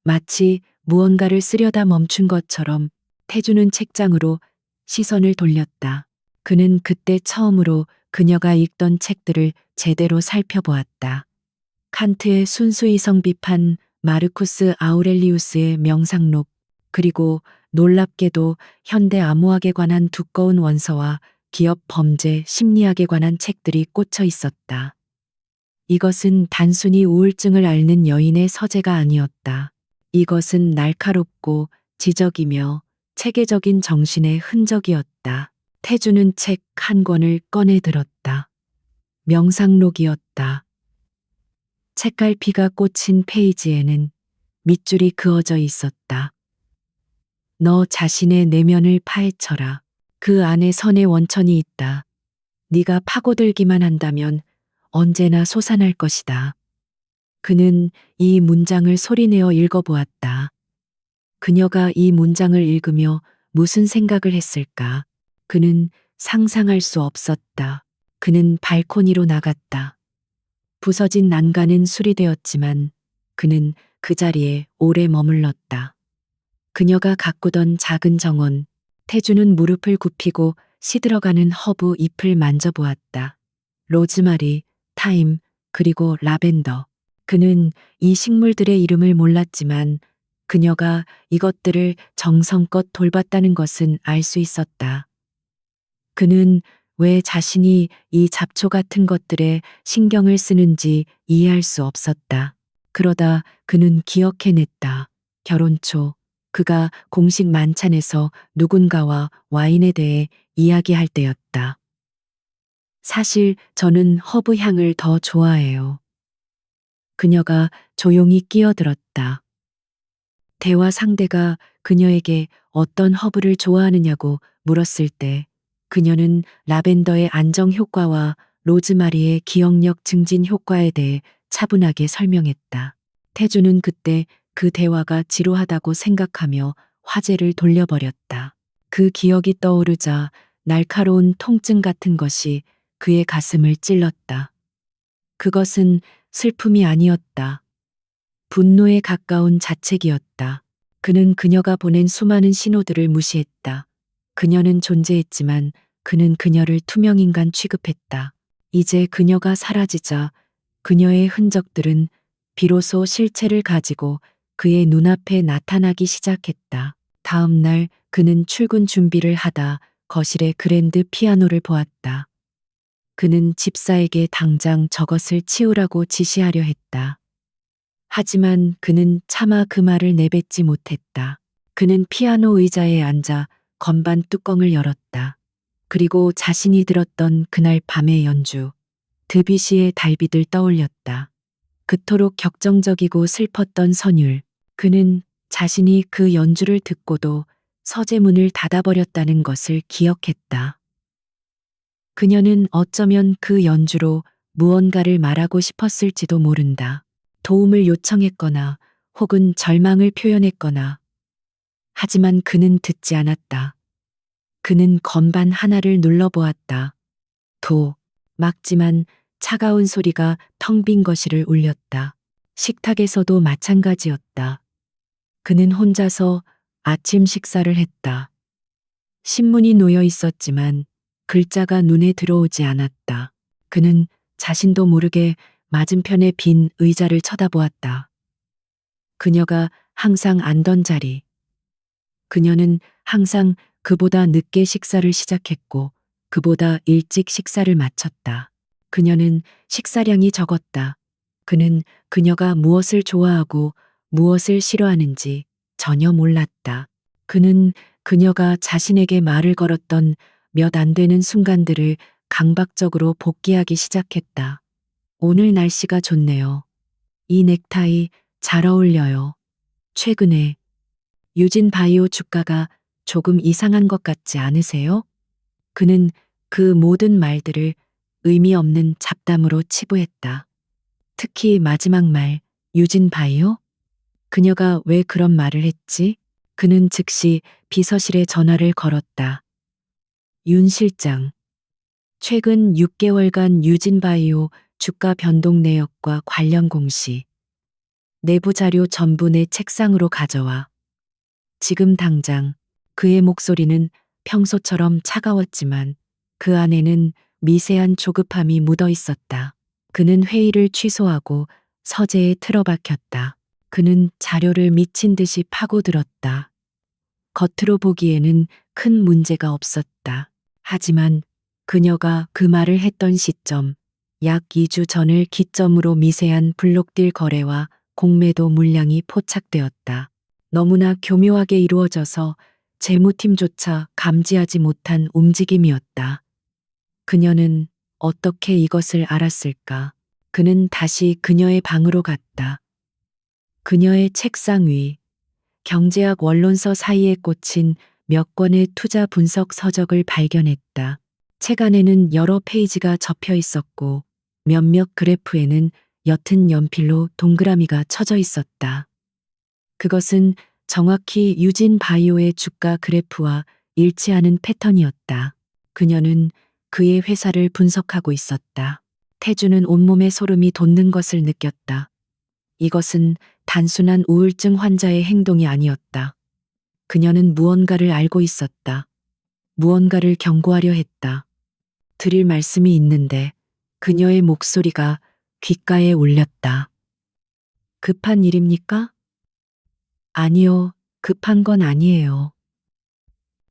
마치 무언가를 쓰려다 멈춘 것처럼 태주는 책장으로 시선을 돌렸다. 그는 그때 처음으로 그녀가 읽던 책들을 제대로 살펴보았다. 칸트의 순수이성 비판, 마르쿠스 아우렐리우스의 명상록, 그리고 놀랍게도 현대 암호학에 관한 두꺼운 원서와 기업 범죄 심리학에 관한 책들이 꽂혀 있었다. 이것은 단순히 우울증을 앓는 여인의 서재가 아니었다. 이것은 날카롭고 지적이며 체계적인 정신의 흔적이었다. 태주는 책 한 권을 꺼내 들었다. 명상록이었다. 책갈피가 꽂힌 페이지에는 밑줄이 그어져 있었다. 너 자신의 내면을 파헤쳐라. 그 안에 선의 원천이 있다. 네가 파고들기만 한다면 언제나 솟아날 것이다. 그는 이 문장을 소리내어 읽어보았다. 그녀가 이 문장을 읽으며 무슨 생각을 했을까? 그는 상상할 수 없었다. 그는 발코니로 나갔다. 부서진 난간은 수리되었지만 그는 그 자리에 오래 머물렀다. 그녀가 가꾸던 작은 정원, 태주는 무릎을 굽히고 시들어가는 허브 잎을 만져보았다. 로즈마리, 타임, 그리고 라벤더. 그는 이 식물들의 이름을 몰랐지만 그녀가 이것들을 정성껏 돌봤다는 것은 알 수 있었다. 그는 왜 자신이 이 잡초 같은 것들에 신경을 쓰는지 이해할 수 없었다. 그러다 그는 기억해냈다. 결혼 초 그가 공식 만찬에서 누군가와 와인에 대해 이야기할 때였다. 사실 저는 허브 향을 더 좋아해요. 그녀가 조용히 끼어들었다. 대화 상대가 그녀에게 어떤 허브를 좋아하느냐고 물었을 때 그녀는 라벤더의 안정 효과와 로즈마리의 기억력 증진 효과에 대해 차분하게 설명했다. 태주는 그때 그 대화가 지루하다고 생각하며 화제를 돌려버렸다. 그 기억이 떠오르자 날카로운 통증 같은 것이 그의 가슴을 찔렀다. 그것은 슬픔이 아니었다. 분노에 가까운 자책이었다. 그는 그녀가 보낸 수많은 신호들을 무시했다. 그녀는 존재했지만 그는 그녀를 투명인간 취급했다. 이제 그녀가 사라지자 그녀의 흔적들은 비로소 실체를 가지고 그의 눈앞에 나타나기 시작했다. 다음 날 그는 출근 준비를 하다 거실에 그랜드 피아노를 보았다. 그는 집사에게 당장 저것을 치우라고 지시하려 했다. 하지만 그는 차마 그 말을 내뱉지 못했다. 그는 피아노 의자에 앉아 건반 뚜껑을 열었다. 그리고 자신이 들었던 그날 밤의 연주, 드뷔시의 달빛을 떠올렸다. 그토록 격정적이고 슬펐던 선율. 그는 자신이 그 연주를 듣고도 서재문을 닫아버렸다는 것을 기억했다. 그녀는 어쩌면 그 연주로 무언가를 말하고 싶었을지도 모른다. 도움을 요청했거나 혹은 절망을 표현했거나. 하지만 그는 듣지 않았다. 그는 건반 하나를 눌러보았다. 도, 막지만 차가운 소리가 텅 빈 거실을 울렸다. 식탁에서도 마찬가지였다. 그는 혼자서 아침 식사를 했다. 신문이 놓여 있었지만 글자가 눈에 들어오지 않았다. 그는 자신도 모르게 맞은편의 빈 의자를 쳐다보았다. 그녀가 항상 앉던 자리. 그녀는 항상 그보다 늦게 식사를 시작했고 그보다 일찍 식사를 마쳤다. 그녀는 식사량이 적었다. 그는 그녀가 무엇을 좋아하고 무엇을 싫어하는지 전혀 몰랐다. 그는 그녀가 자신에게 말을 걸었던 몇 안 되는 순간들을 강박적으로 복기하기 시작했다. 오늘 날씨가 좋네요. 이 넥타이 잘 어울려요. 최근에 유진 바이오 주가가 조금 이상한 것 같지 않으세요? 그는 그 모든 말들을 의미 없는 잡담으로 치부했다. 특히 마지막 말, 유진 바이오? 그녀가 왜 그런 말을 했지? 그는 즉시 비서실에 전화를 걸었다. 윤 실장. 최근 6개월간 유진 바이오 주가 변동 내역과 관련 공시. 내부 자료 전부 내 책상으로 가져와. 지금 당장. 그의 목소리는 평소처럼 차가웠지만 그 안에는 미세한 조급함이 묻어 있었다. 그는 회의를 취소하고 서재에 틀어박혔다. 그는 자료를 미친 듯이 파고들었다. 겉으로 보기에는 큰 문제가 없었다. 하지만 그녀가 그 말을 했던 시점, 약 2주 전을 기점으로 미세한 블록딜 거래와 공매도 물량이 포착되었다. 너무나 교묘하게 이루어져서 재무팀조차 감지하지 못한 움직임이었다. 그녀는 어떻게 이것을 알았을까? 그는 다시 그녀의 방으로 갔다. 그녀의 책상 위, 경제학 원론서 사이에 꽂힌 몇 권의 투자 분석 서적을 발견했다. 책 안에는 여러 페이지가 접혀 있었고 몇몇 그래프에는 옅은 연필로 동그라미가 쳐져 있었다. 그것은 정확히 유진 바이오의 주가 그래프와 일치하는 패턴이었다. 그녀는 그의 회사를 분석하고 있었다. 태주는 온몸에 소름이 돋는 것을 느꼈다. 이것은 단순한 우울증 환자의 행동이 아니었다. 그녀는 무언가를 알고 있었다. 무언가를 경고하려 했다. 드릴 말씀이 있는데 그녀의 목소리가 귓가에 울렸다. 급한 일입니까? 아니요, 급한 건 아니에요.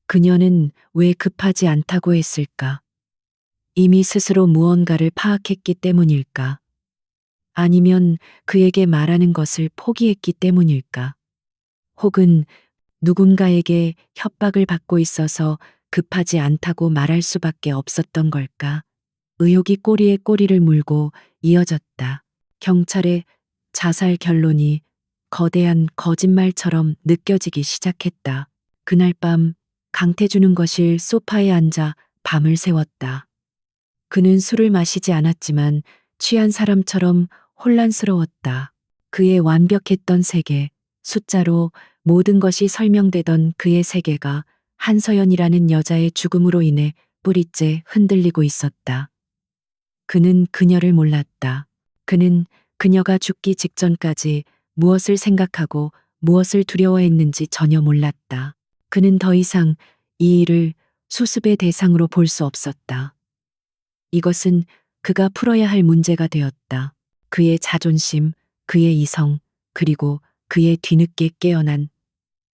그녀는 왜 급하지 않다고 했을까? 이미 스스로 무언가를 파악했기 때문일까? 아니면 그에게 말하는 것을 포기했기 때문일까? 혹은 누군가에게 협박을 받고 있어서 급하지 않다고 말할 수밖에 없었던 걸까? 의혹이 꼬리에 꼬리를 물고 이어졌다. 경찰의 자살 결론이 거대한 거짓말처럼 느껴지기 시작했다. 그날 밤 강태주는 거실 소파에 앉아 밤을 새웠다. 그는 술을 마시지 않았지만 취한 사람처럼 혼란스러웠다. 그의 완벽했던 세계, 숫자로 모든 것이 설명되던 그의 세계가 한서연이라는 여자의 죽음으로 인해 뿌리째 흔들리고 있었다. 그는 그녀를 몰랐다. 그는 그녀가 죽기 직전까지 무엇을 생각하고 무엇을 두려워했는지 전혀 몰랐다. 그는 더 이상 이 일을 수습의 대상으로 볼 수 없었다. 이것은 그가 풀어야 할 문제가 되었다. 그의 자존심, 그의 이성, 그리고 그의 뒤늦게 깨어난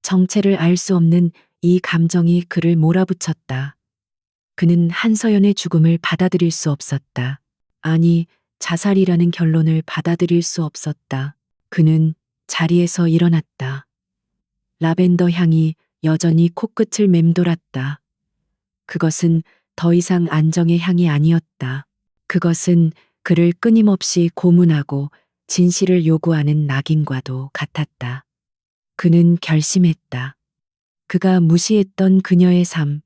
정체를 알 수 없는 이 감정이 그를 몰아붙였다. 그는 한서연의 죽음을 받아들일 수 없었다. 아니, 자살이라는 결론을 받아들일 수 없었다. 그는 자리에서 일어났다. 라벤더 향이 여전히 코끝을 맴돌았다. 그것은 더 이상 안정의 향이 아니었다. 그것은 그를 끊임없이 고문하고 진실을 요구하는 낙인과도 같았다. 그는 결심했다. 그가 무시했던 그녀의 삶,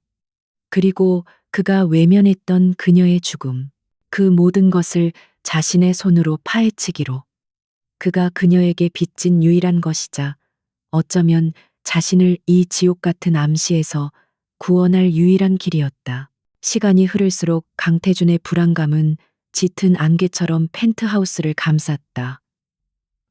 그리고 그가 외면했던 그녀의 죽음, 그 모든 것을 자신의 손으로 파헤치기로. 그가 그녀에게 빚진 유일한 것이자 어쩌면 자신을 이 지옥 같은 암시에서 구원할 유일한 길이었다. 시간이 흐를수록 강태준의 불안감은 짙은 안개처럼 펜트하우스를 감쌌다.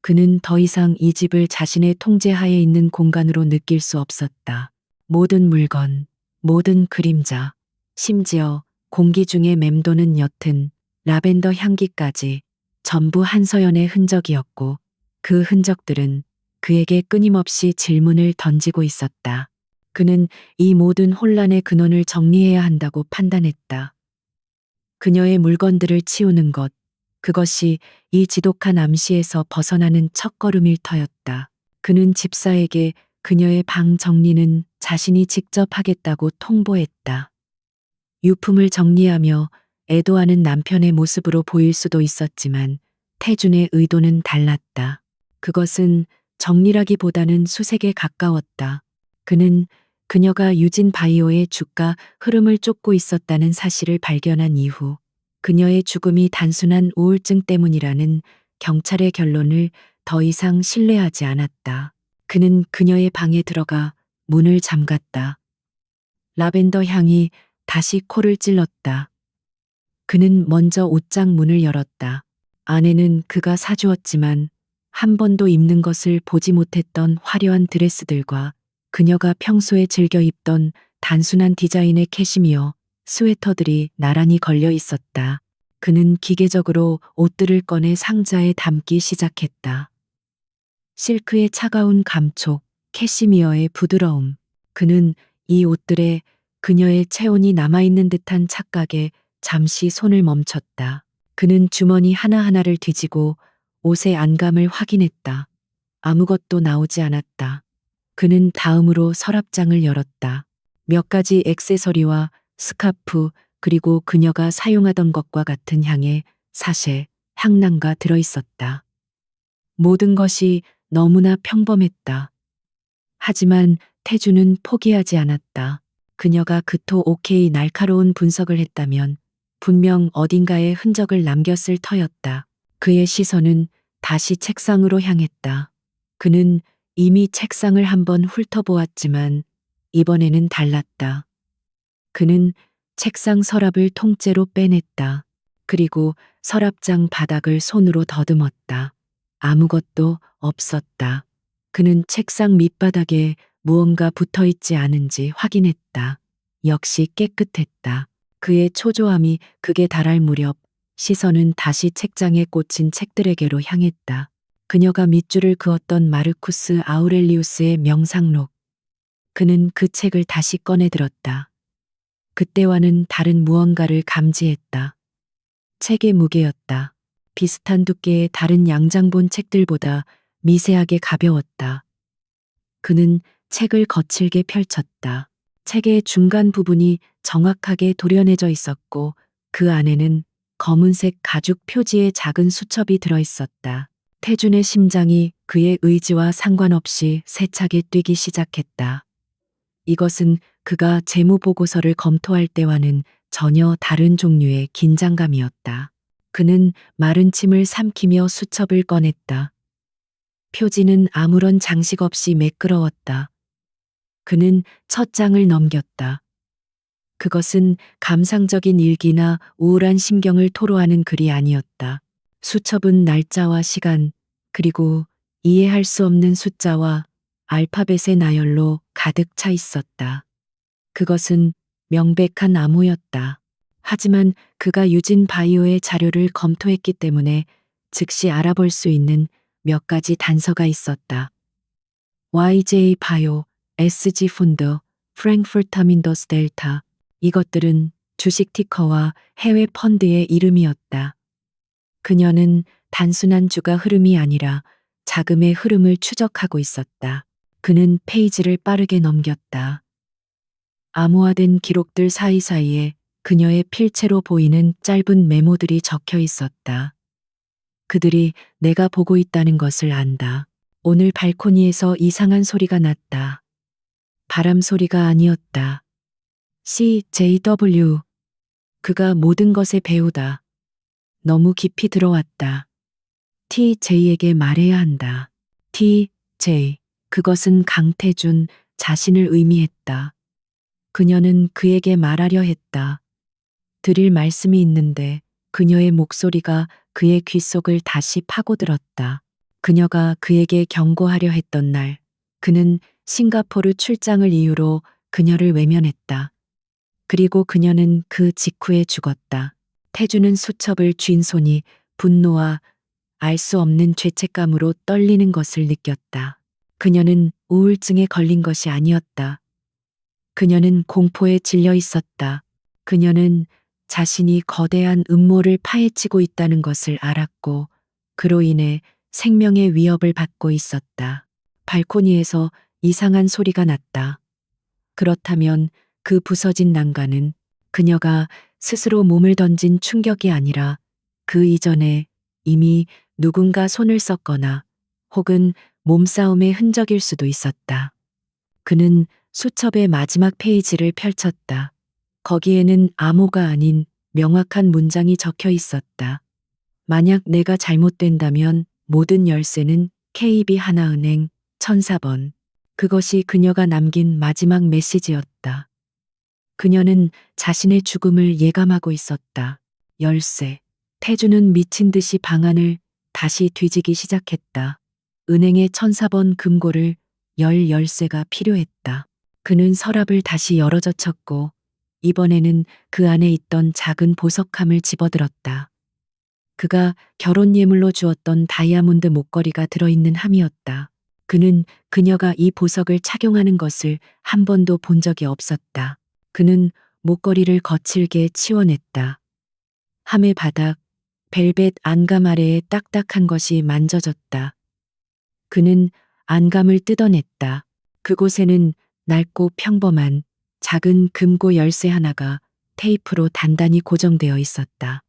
그는 더 이상 이 집을 자신의 통제하에 있는 공간으로 느낄 수 없었다. 모든 물건, 모든 그림자, 심지어 공기 중에 맴도는 옅은 라벤더 향기까지 전부 한서연의 흔적이었고 그 흔적들은 그에게 끊임없이 질문을 던지고 있었다. 그는 이 모든 혼란의 근원을 정리해야 한다고 판단했다. 그녀의 물건들을 치우는 것, 그것이 이 지독한 암시에서 벗어나는 첫걸음일 터였다. 그는 집사에게 그녀의 방 정리는 자신이 직접 하겠다고 통보했다. 유품을 정리하며 애도하는 남편의 모습으로 보일 수도 있었지만 태준의 의도는 달랐다. 그것은 정리라기보다는 수색에 가까웠다. 그는 그녀가 유진 바이오의 주가 흐름을 쫓고 있었다는 사실을 발견한 이후 그녀의 죽음이 단순한 우울증 때문이라는 경찰의 결론을 더 이상 신뢰하지 않았다. 그는 그녀의 방에 들어가 문을 잠갔다. 라벤더 향이 다시 코를 찔렀다. 그는 먼저 옷장 문을 열었다. 안에는 그가 사주었지만 한 번도 입는 것을 보지 못했던 화려한 드레스들과 그녀가 평소에 즐겨 입던 단순한 디자인의 캐시미어, 스웨터들이 나란히 걸려 있었다. 그는 기계적으로 옷들을 꺼내 상자에 담기 시작했다. 실크의 차가운 감촉, 캐시미어의 부드러움. 그는 이 옷들에 그녀의 체온이 남아있는 듯한 착각에 잠시 손을 멈췄다. 그는 주머니 하나하나를 뒤지고 옷의 안감을 확인했다. 아무것도 나오지 않았다. 그는 다음으로 서랍장을 열었다. 몇 가지 액세서리와 스카프, 그리고 그녀가 사용하던 것과 같은 향의 사쉐, 향낭과 들어 있었다. 모든 것이 너무나 평범했다. 하지만 태주는 포기하지 않았다. 그녀가 그토 오케이 날카로운 분석을 했다면 분명 어딘가에 흔적을 남겼을 터였다. 그의 시선은 다시 책상으로 향했다. 그는 이미 책상을 한번 훑어보았지만 이번에는 달랐다. 그는 책상 서랍을 통째로 빼냈다. 그리고 서랍장 바닥을 손으로 더듬었다. 아무것도 없었다. 그는 책상 밑바닥에 무언가 붙어 있지 않은지 확인했다. 역시 깨끗했다. 그의 초조함이 극에 달할 무렵 시선은 다시 책장에 꽂힌 책들에게로 향했다. 그녀가 밑줄을 그었던 마르쿠스 아우렐리우스의 명상록. 그는 그 책을 다시 꺼내 들었다. 그때와는 다른 무언가를 감지했다. 책의 무게였다. 비슷한 두께의 다른 양장본 책들보다 미세하게 가벼웠다. 그는 책을 거칠게 펼쳤다. 책의 중간 부분이 정확하게 도려내져 있었고 그 안에는 검은색 가죽 표지의 작은 수첩이 들어 있었다. 태준의 심장이 그의 의지와 상관없이 세차게 뛰기 시작했다. 이것은 그가 재무보고서를 검토할 때와는 전혀 다른 종류의 긴장감이었다. 그는 마른 침을 삼키며 수첩을 꺼냈다. 표지는 아무런 장식 없이 매끄러웠다. 그는 첫 장을 넘겼다. 그것은 감상적인 일기나 우울한 심경을 토로하는 글이 아니었다. 수첩은 날짜와 시간, 그리고 이해할 수 없는 숫자와 알파벳의 나열로 가득 차 있었다. 그것은 명백한 암호였다. 하지만 그가 유진 바이오의 자료를 검토했기 때문에 즉시 알아볼 수 있는 몇 가지 단서가 있었다. YJ 바이오, SG 폰드, 프랭크푸르트 민더스 델타. 이것들은 주식 티커와 해외 펀드의 이름이었다. 그녀는 단순한 주가 흐름이 아니라 자금의 흐름을 추적하고 있었다. 그는 페이지를 빠르게 넘겼다. 암호화된 기록들 사이사이에 그녀의 필체로 보이는 짧은 메모들이 적혀 있었다. 그들이 내가 보고 있다는 것을 안다. 오늘 발코니에서 이상한 소리가 났다. 바람 소리가 아니었다. CJW. 그가 모든 것의 배우다. 너무 깊이 들어왔다. TJ에게 말해야 한다. TJ. 그것은 강태준 자신을 의미했다. 그녀는 그에게 말하려 했다. 드릴 말씀이 있는데 그녀의 목소리가 그의 귓속을 다시 파고들었다. 그녀가 그에게 경고하려 했던 날, 그는 싱가포르 출장을 이유로 그녀를 외면했다. 그리고 그녀는 그 직후에 죽었다. 태주는 수첩을 쥔 손이 분노와 알 수 없는 죄책감으로 떨리는 것을 느꼈다. 그녀는 우울증에 걸린 것이 아니었다. 그녀는 공포에 질려 있었다. 그녀는 자신이 거대한 음모를 파헤치고 있다는 것을 알았고 그로 인해 생명의 위협을 받고 있었다. 발코니에서 이상한 소리가 났다. 그렇다면 그 부서진 난간은 그녀가 스스로 몸을 던진 충격이 아니라 그 이전에 이미 누군가 손을 썼거나 혹은 몸싸움의 흔적일 수도 있었다. 그는 수첩의 마지막 페이지를 펼쳤다. 거기에는 암호가 아닌 명확한 문장이 적혀 있었다. 만약 내가 잘못된다면 모든 열쇠는 KB 하나은행 1004번. 그것이 그녀가 남긴 마지막 메시지였다. 그녀는 자신의 죽음을 예감하고 있었다. 열쇠. 태주는 미친 듯이 방안을 다시 뒤지기 시작했다. 은행의 1004번 금고를 열 열쇠가 필요했다. 그는 서랍을 다시 열어젖혔고 이번에는 그 안에 있던 작은 보석함을 집어들었다. 그가 결혼 예물로 주었던 다이아몬드 목걸이가 들어있는 함이었다. 그는 그녀가 이 보석을 착용하는 것을 한 번도 본 적이 없었다. 그는 목걸이를 거칠게 치워냈다. 함의 바닥, 벨벳 안감 아래에 딱딱한 것이 만져졌다. 그는 안감을 뜯어냈다. 그곳에는 낡고 평범한 작은 금고 열쇠 하나가 테이프로 단단히 고정되어 있었다.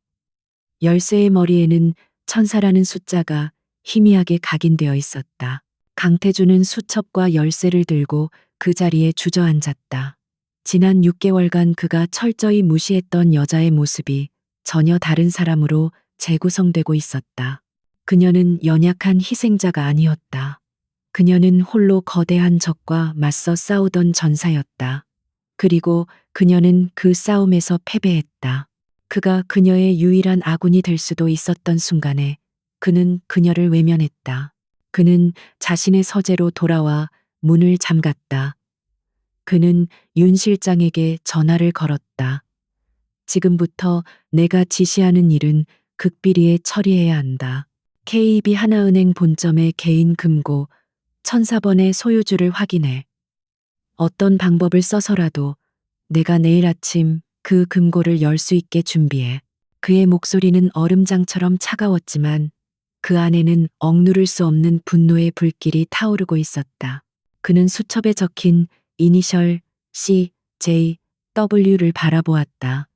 열쇠의 머리에는 천사라는 숫자가 희미하게 각인되어 있었다. 강태주는 수첩과 열쇠를 들고 그 자리에 주저앉았다. 지난 6개월간 그가 철저히 무시했던 여자의 모습이 전혀 다른 사람으로 재구성되고 있었다. 그녀는 연약한 희생자가 아니었다. 그녀는 홀로 거대한 적과 맞서 싸우던 전사였다. 그리고 그녀는 그 싸움에서 패배했다. 그가 그녀의 유일한 아군이 될 수도 있었던 순간에 그는 그녀를 외면했다. 그는 자신의 서재로 돌아와 문을 잠갔다. 그는 윤 실장에게 전화를 걸었다. 지금부터 내가 지시하는 일은 극비리에 처리해야 한다. KB 하나은행 본점의 개인 금고 1004번의 소유주를 확인해. 어떤 방법을 써서라도 내가 내일 아침 그 금고를 열 수 있게 준비해. 그의 목소리는 얼음장처럼 차가웠지만 그 안에는 억누를 수 없는 분노의 불길이 타오르고 있었다. 그는 수첩에 적힌 이니셜 C, J, W를 바라보았다.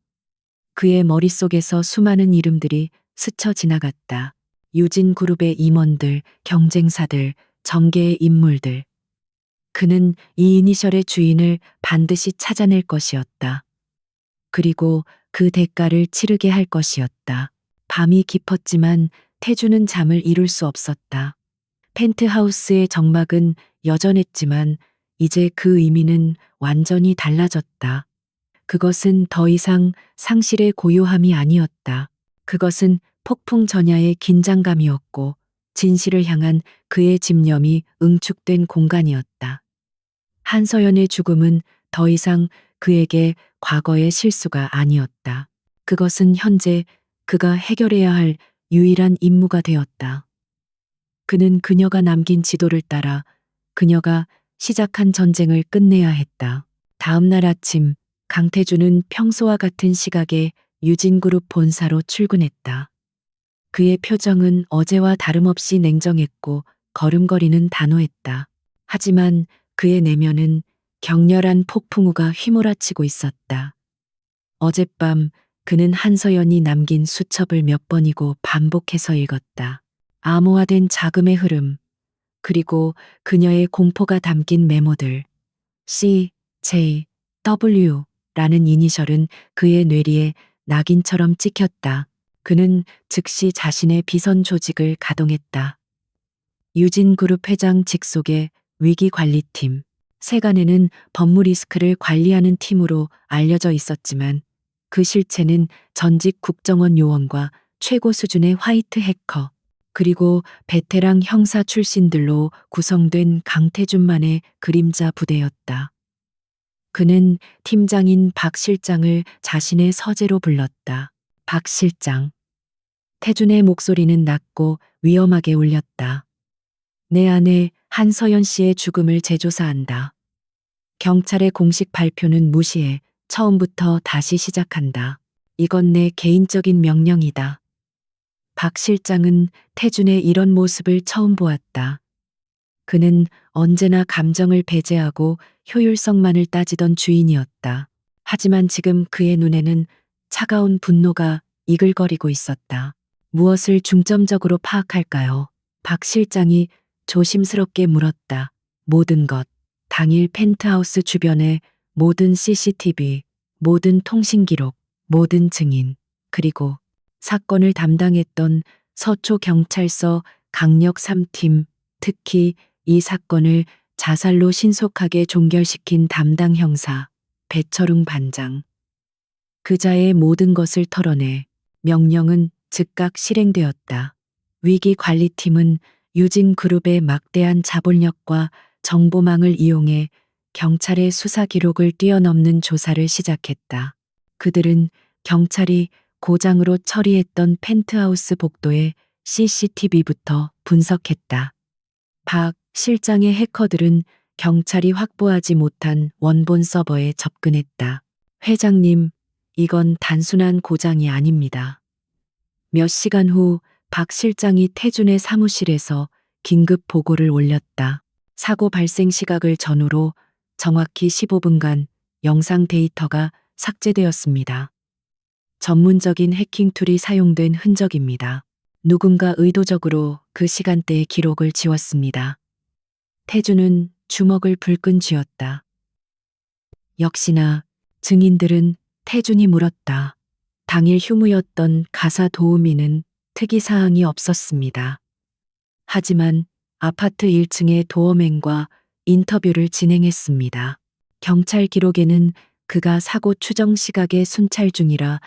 그의 머릿속에서 수많은 이름들이 스쳐 지나갔다. 유진 그룹의 임원들, 경쟁사들, 정계의 인물들. 그는 이 이니셜의 주인을 반드시 찾아낼 것이었다. 그리고 그 대가를 치르게 할 것이었다. 밤이 깊었지만 태주는 잠을 이룰 수 없었다. 펜트하우스의 정막은 여전했지만 이제 그 의미는 완전히 달라졌다. 그것은 더 이상 상실의 고요함이 아니었다. 그것은 폭풍 전야의 긴장감이었고 진실을 향한 그의 집념이 응축된 공간이었다. 한서연의 죽음은 더 이상 그에게 과거의 실수가 아니었다. 그것은 현재 그가 해결해야 할 유일한 임무가 되었다. 그는 그녀가 남긴 지도를 따라 그녀가 시작한 전쟁을 끝내야 했다. 다음 날 아침 강태주는 평소와 같은 시각에 유진그룹 본사로 출근했다. 그의 표정은 어제와 다름없이 냉정했고 걸음걸이는 단호했다. 하지만 그의 내면은 격렬한 폭풍우가 휘몰아치고 있었다. 어젯밤 그는 한서연이 남긴 수첩을 몇 번이고 반복해서 읽었다. 암호화된 자금의 흐름, 그리고 그녀의 공포가 담긴 메모들. C, J, W 라는 이니셜은 그의 뇌리에 낙인처럼 찍혔다. 그는 즉시 자신의 비선 조직을 가동했다. 유진그룹 회장 직속의 위기관리팀. 세간에는 법무 리스크를 관리하는 팀으로 알려져 있었지만 그 실체는 전직 국정원 요원과 최고 수준의 화이트 해커, 그리고 베테랑 형사 출신들로 구성된 강태준만의 그림자 부대였다. 그는 팀장인 박 실장을 자신의 서재로 불렀다. 박 실장. 태준의 목소리는 낮고 위험하게 울렸다. 내 아내 한서연 씨의 죽음을 재조사한다. 경찰의 공식 발표는 무시해 처음부터 다시 시작한다. 이건 내 개인적인 명령이다. 박 실장은 태준의 이런 모습을 처음 보았다. 그는 언제나 감정을 배제하고 효율성만을 따지던 주인이었다. 하지만 지금 그의 눈에는 차가운 분노가 이글거리고 있었다. 무엇을 중점적으로 파악할까요? 박 실장이 조심스럽게 물었다. 모든 것. 당일 펜트하우스 주변의 모든 CCTV, 모든 통신 기록, 모든 증인, 그리고 사건을 담당했던 서초경찰서 강력 3팀, 특히 이 사건을 자살로 신속하게 종결시킨 담당 형사, 배철웅 반장. 그자의 모든 것을 털어내 명령은 즉각 실행되었다. 위기관리팀은 유진그룹의 막대한 자본력과 정보망을 이용해 경찰의 수사 기록을 뛰어넘는 조사를 시작했다. 그들은 경찰이 고장으로 처리했던 펜트하우스 복도의 CCTV부터 분석했다. 박 실장의 해커들은 경찰이 확보하지 못한 원본 서버에 접근했다. 회장님, 이건 단순한 고장이 아닙니다. 몇 시간 후 박 실장이 태준의 사무실에서 긴급 보고를 올렸다. 사고 발생 시각을 전후로 정확히 15분간 영상 데이터가 삭제되었습니다. 전문적인 해킹 툴이 사용된 흔적입니다. 누군가 의도적으로 그 시간대의 기록을 지웠습니다. 태준은 주먹을 불끈 쥐었다. 역시나 증인들은 태준이 물었다. 당일 휴무였던 가사 도우미는 특이사항이 없었습니다. 하지만 아파트 1층의 도어맨과 인터뷰를 진행했습니다. 경찰 기록에는 그가 사고 추정 시각에 순찰 중이라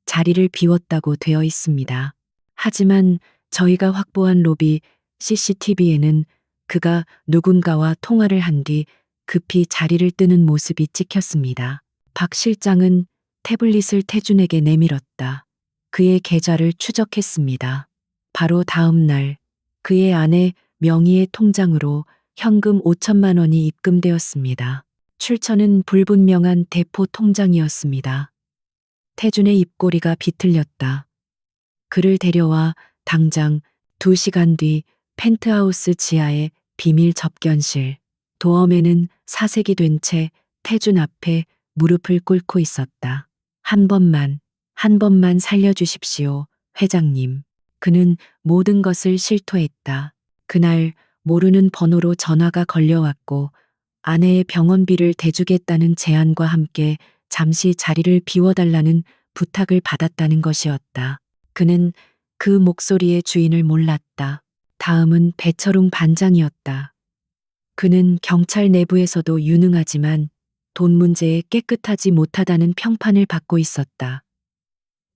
자리를 비웠다고 되어 있습니다. 하지만 저희가 확보한 로비 CCTV에는 그가 누군가와 통화를 한 뒤 급히 자리를 뜨는 모습이 찍혔습니다. 박 실장은 태블릿을 태준에게 내밀었다. 그의 계좌를 추적했습니다. 바로 다음 날 그의 아내 명의의 통장으로 현금 5천만 원이 입금되었습니다. 출처는 불분명한 대포 통장이었습니다. 태준의 입꼬리가 비틀렸다. 그를 데려와 당장 2시간 뒤 펜트하우스 지하의 비밀 접견실. 도어맨은 사색이 된 채 태준 앞에 무릎을 꿇고 있었다. 한 번만 살려주십시오, 회장님. 그는 모든 것을 실토했다. 그날 모르는 번호로 전화가 걸려왔고 아내의 병원비를 대주겠다는 제안과 함께 잠시 자리를 비워달라는 부탁을 받았다는 것이었다. 그는 그 목소리의 주인을 몰랐다. 다음은 배철웅 반장이었다. 그는 경찰 내부에서도 유능하지만 돈 문제에 깨끗하지 못하다는 평판을 받고 있었다.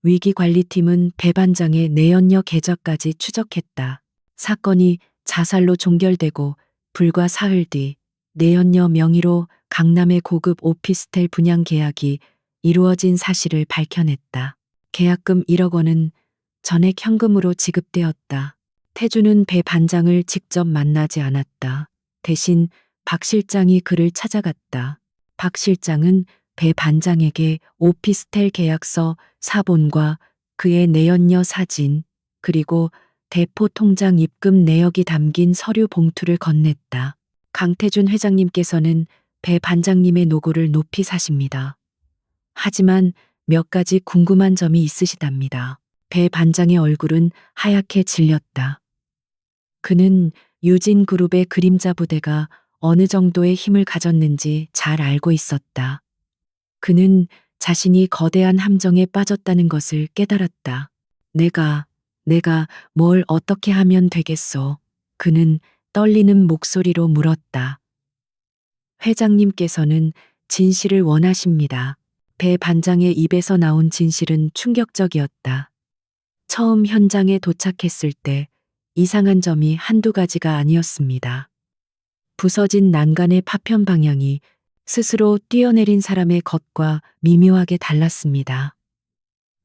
위기관리팀은 배 반장의 내연녀 계좌까지 추적했다. 사건이 자살로 종결되고 불과 사흘 뒤 내연녀 명의로 강남의 고급 오피스텔 분양 계약이 이루어진 사실을 밝혀냈다. 계약금 1억 원은 전액 현금으로 지급되었다. 태준은 배 반장을 직접 만나지 않았다. 대신 박 실장이 그를 찾아갔다. 박 실장은 배 반장에게 오피스텔 계약서 사본과 그의 내연녀 사진, 그리고 대포 통장 입금 내역이 담긴 서류 봉투를 건넸다. 강태준 회장님께서는 배 반장님의 노고를 높이 사십니다. 하지만 몇 가지 궁금한 점이 있으시답니다. 배 반장의 얼굴은 하얗게 질렸다. 그는 유진그룹의 그림자 부대가 어느 정도의 힘을 가졌는지 잘 알고 있었다. 그는 자신이 거대한 함정에 빠졌다는 것을 깨달았다. 내가 뭘 어떻게 하면 되겠소? 그는 떨리는 목소리로 물었다. 회장님께서는 진실을 원하십니다. 배 반장의 입에서 나온 진실은 충격적이었다. 처음 현장에 도착했을 때 이상한 점이 한두 가지가 아니었습니다. 부서진 난간의 파편 방향이 스스로 뛰어내린 사람의 것과 미묘하게 달랐습니다.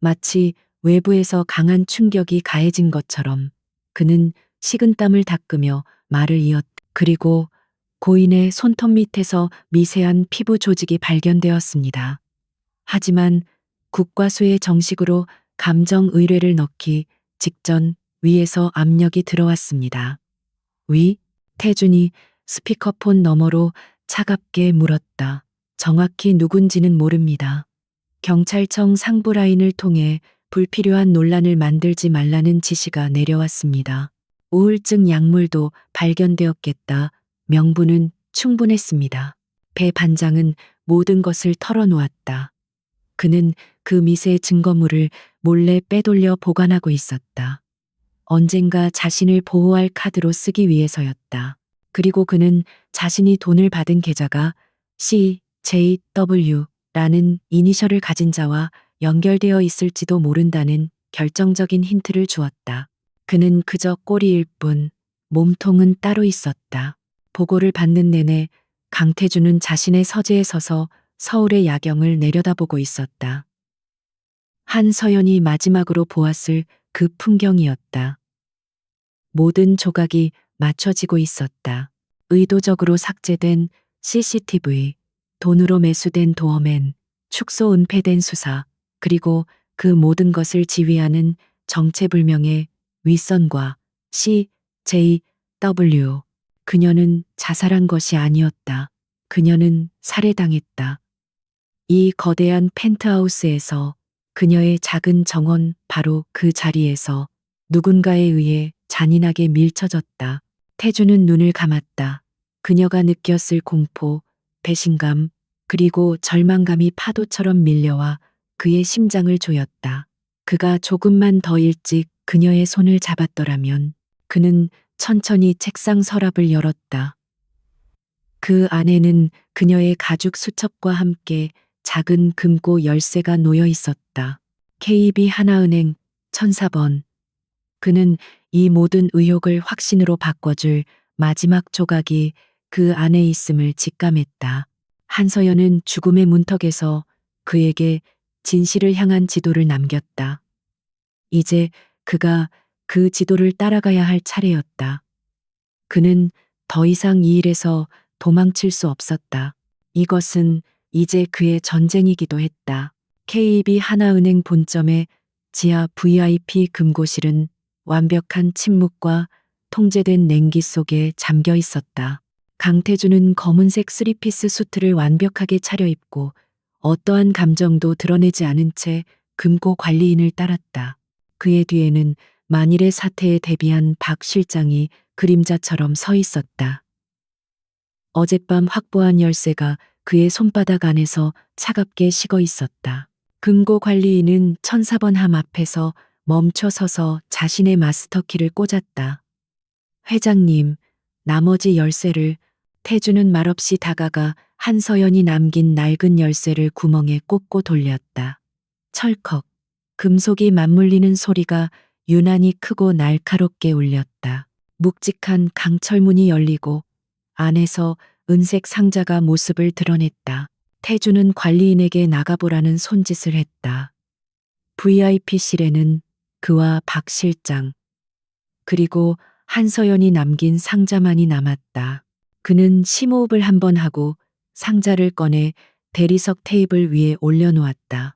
마치 외부에서 강한 충격이 가해진 것처럼 그는 식은땀을 닦으며 말을 이었다. 그리고 고인의 손톱 밑에서 미세한 피부 조직이 발견되었습니다. 하지만 국과수의 정식으로 감정 의뢰를 넣기 직전 위에서 압력이 들어왔습니다. 위? 태준이 스피커폰 너머로 차갑게 물었다. 정확히 누군지는 모릅니다. 경찰청 상부 라인을 통해 불필요한 논란을 만들지 말라는 지시가 내려왔습니다. 우울증 약물도 발견되었겠다. 명분은 충분했습니다. 배 반장은 모든 것을 털어놓았다. 그는 그 미세 증거물을 몰래 빼돌려 보관하고 있었다. 언젠가 자신을 보호할 카드로 쓰기 위해서였다. 그리고 그는 자신이 돈을 받은 계좌가 CJW라는 이니셜을 가진 자와 연결되어 있을지도 모른다는 결정적인 힌트를 주었다. 그는 그저 꼬리일 뿐 몸통은 따로 있었다. 보고를 받는 내내 강태준은 자신의 서재에 서서 서울의 야경을 내려다보고 있었다. 한서연이 마지막으로 보았을 그 풍경이었다. 모든 조각이 맞춰지고 있었다. 의도적으로 삭제된 CCTV, 돈으로 매수된 도어맨, 축소 은폐된 수사, 그리고 그 모든 것을 지휘하는 정체불명의 윗선과 CJW. 그녀는 자살한 것이 아니었다. 그녀는 살해당했다. 이 거대한 펜트하우스에서 그녀의 작은 정원 바로 그 자리에서 누군가에 의해 잔인하게 밀쳐졌다. 태주는 눈을 감았다. 그녀가 느꼈을 공포, 배신감, 그리고 절망감이 파도처럼 밀려와 그의 심장을 조였다. 그가 조금만 더 일찍 그녀의 손을 잡았더라면 그는 천천히 책상 서랍을 열었다. 그 안에는 그녀의 가죽 수첩과 함께 작은 금고 열쇠가 놓여 있었다. KB 하나은행 1004번. 그는 이 모든 의혹을 확신으로 바꿔줄 마지막 조각이 그 안에 있음을 직감했다. 한서연은 죽음의 문턱에서 그에게 진실을 향한 지도를 남겼다. 이제 그가 그 지도를 따라가야 할 차례였다. 그는 더 이상 이 일에서 도망칠 수 없었다. 이것은 이제 그의 전쟁이기도 했다. KB 하나은행 본점의 지하 VIP 금고실은 완벽한 침묵과 통제된 냉기 속에 잠겨 있었다. 강태준은 검은색 쓰리피스 수트를 완벽하게 차려입고 어떠한 감정도 드러내지 않은 채 금고 관리인을 따랐다. 그의 뒤에는 만일의 사태에 대비한 박 실장이 그림자처럼 서 있었다. 어젯밤 확보한 열쇠가 그의 손바닥 안에서 차갑게 식어 있었다. 금고 관리인은 1004번 함 앞에서 멈춰 서서 자신의 마스터키를 꽂았다. 회장님, 나머지 열쇠를. 태주는 말없이 다가가 한서연이 남긴 낡은 열쇠를 구멍에 꽂고 돌렸다. 철컥. 금속이 맞물리는 소리가 유난히 크고 날카롭게 울렸다. 묵직한 강철문이 열리고 안에서 은색 상자가 모습을 드러냈다. 태주는 관리인에게 나가보라는 손짓을 했다. VIP실에는 그와 박 실장, 그리고 한서연이 남긴 상자만이 남았다. 그는 심호흡을 한번 하고 상자를 꺼내 대리석 테이블 위에 올려놓았다.